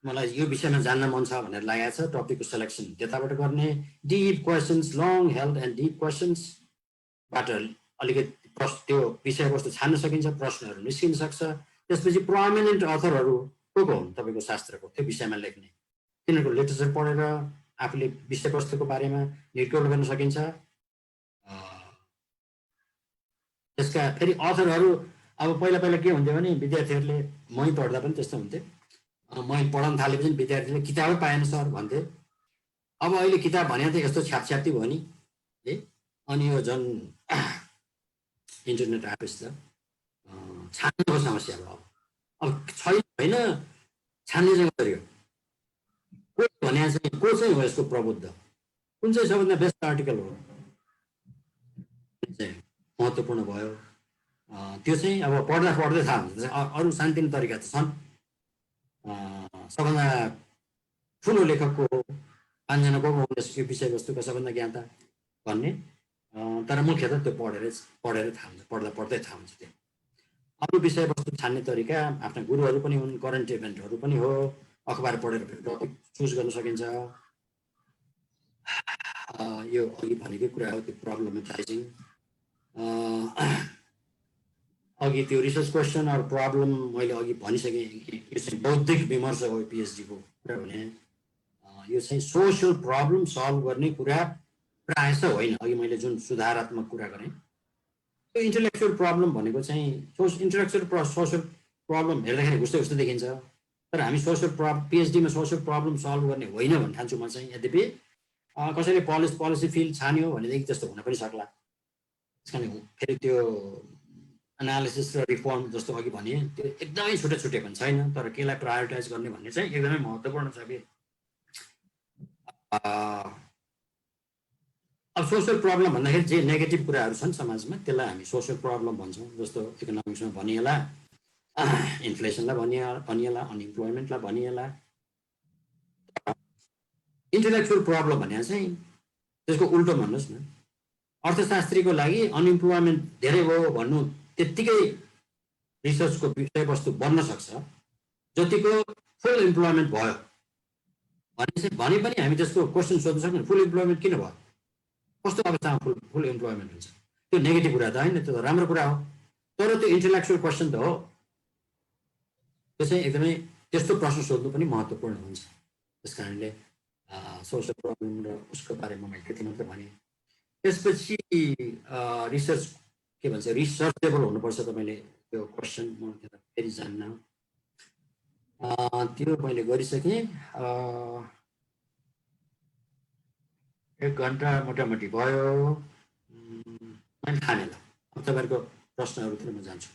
मलाई यो विषयमा जान्न मन छ भनेर लागेको छ, टपिकको सेलेक्सन त्यताबाट गर्ने, deep questions, long held and deep क्वेसन्सबाट अलिकति त्यो विषयवस्तु छान्न सकिन्छ, प्रश्नहरू निस्किन सक्छ। त्यसपछि प्रोमिनेन्ट अथरहरू को हुन् तपाईँको शास्त्रको त्यो विषयमा लेख्ने, तिनीहरूको लिटरेचर पढेर आफूले विषयवस्तुको बारेमा निर्क्युल गर्न सकिन्छ। त्यसका फेरि अथरहरू अब पहिला के हुन्थ्यो भने विद्यार्थीहरूले, मै पढ्दा पनि त्यस्तो हुन्थ्यो, मै पढाउन थालेपछि विद्यार्थीले किताबै पाएन सर भन्थे। अब अहिले किताब भने त यस्तो छ्यापछ्याप्ती भयो नि है, अनि यो झन् इन्टरनेट आएपछि त छान्नुको समस्या भयो। अब छैन होइन, छान्ने चाहिँ गर्यो को भने चाहिँ को चाहिँ हो यसको प्रबुद्ध, कुन चाहिँ सबभन्दा बेस्ट आर्टिकल हो चाहिँ महत्त्वपूर्ण भयो। त्यो चाहिँ अब पढ्दा पढ्दै थाहा हुन्छ। अरू सानोतिनो तरिका त छन्। सबभन्दा ठुलो लेखकको हो, 5 जना को यो विषयवस्तुका सबभन्दा ज्ञाता भन्ने, तर मुख्यतः त्यो पढेर थाहा हुन्छ, पढ्दा पढ्दै थाहा हुन्छ। त्यो अरू विषयवस्तु छान्ने तरिका आफ्ना गुरुहरू पनि हुन्, करेन्ट इभेन्टहरू पनि हो, अखबार पढेर टपिक चुज गर्न सकिन्छ। यो अघि भनेकै कुरा हो, त्यो प्रब्लमेटाइजिङ। अघि त्यो रिसर्च क्वेसन अर प्रब्लम मैले अघि भनिसकेँ, यो चाहिँ बौद्धिक विमर्श हो पिएचडीको कुरा भने। यो चाहिँ सोसियल प्रब्लम सल्भ गर्ने कुरा प्रायः जस्तो होइन। अघि मैले जुन सुधारात्मक कुरा गरेँ, त्यो इन्टेलेक्चुअल प्रब्लम भनेको चाहिँ इन्टेलेक्चुअल सोसियल प्रब्लम हेर्दाखेरि उस्तै उस्तै देखिन्छ, तर हामी सोसियल पिएचडीमा सोसियल प्रब्लम सल्भ गर्ने होइन भन्ने ठान्छु म चाहिँ। यद्यपि कसैले पोलिसी फिल्ड छान्यो भनेदेखि त्यस्तो हुन पनि सक्ला। त्यस कारण फेरि त्यो एनालिसिस र रिफर्म जस्तो अघि भने त्यो एकदमै छुट्टै छुट्टै पनि छैन, तर केलाई प्रायोरिटाइज गर्ने भन्ने चाहिँ एकदमै महत्त्वपूर्ण छ कि अब सोसियल प्रब्लम भन्दाखेरि जे नेगेटिभ कुराहरू छन् समाजमा त्यसलाई हामी सोसियल प्रब्लम भन्छौँ। जस्तो इकोनोमिक्समा भनिएला इन्फ्लेसनलाई भनिएला, अनइम्प्लोइमेन्टलाई भनिएला। इन्टेलेक्चुअल प्रब्लम भने चाहिँ त्यसको उल्टो भन्नुहोस् न। अर्थशास्त्रीको लागि अनइम्प्लोइमेन्ट धेरै भयो भन्नु त्यत्तिकै रिसर्चको विषयवस्तु बन्न सक्छ जतिको फुल इम्प्लोइमेन्ट भयो भने पनि हामी त्यसको क्वेसन सोध्न सक्छौँ, फुल इम्प्लोइमेन्ट किन भयो, कस्तो अवस्थामा फुल इम्प्लोइमेन्ट हुन्छ। त्यो नेगेटिभ कुरा त होइन, त्यो त राम्रो कुरा हो, तर त्यो इन्टेलेक्चुअल क्वेसन त हो। त्यो चाहिँ एकदमै त्यस्तो प्रश्न सोध्नु पनि महत्त्वपूर्ण हुन्छ। त्यस कारणले सोसियल प्रब्लम र उसको बारेमा मैले त्यति मात्र भने। त्यसपछि रिसर्च के भन्छ, रिसर्चेबल हुनुपर्छ तपाईँले त्यो क्वेसन, म फेरि जान्न। त्यो मैले गरिसकेँ। 1 घन्टा मोटामोटी भयो। मैले थाहा ल। अब तपाईँहरूको प्रश्नहरूतिर म जान्छु।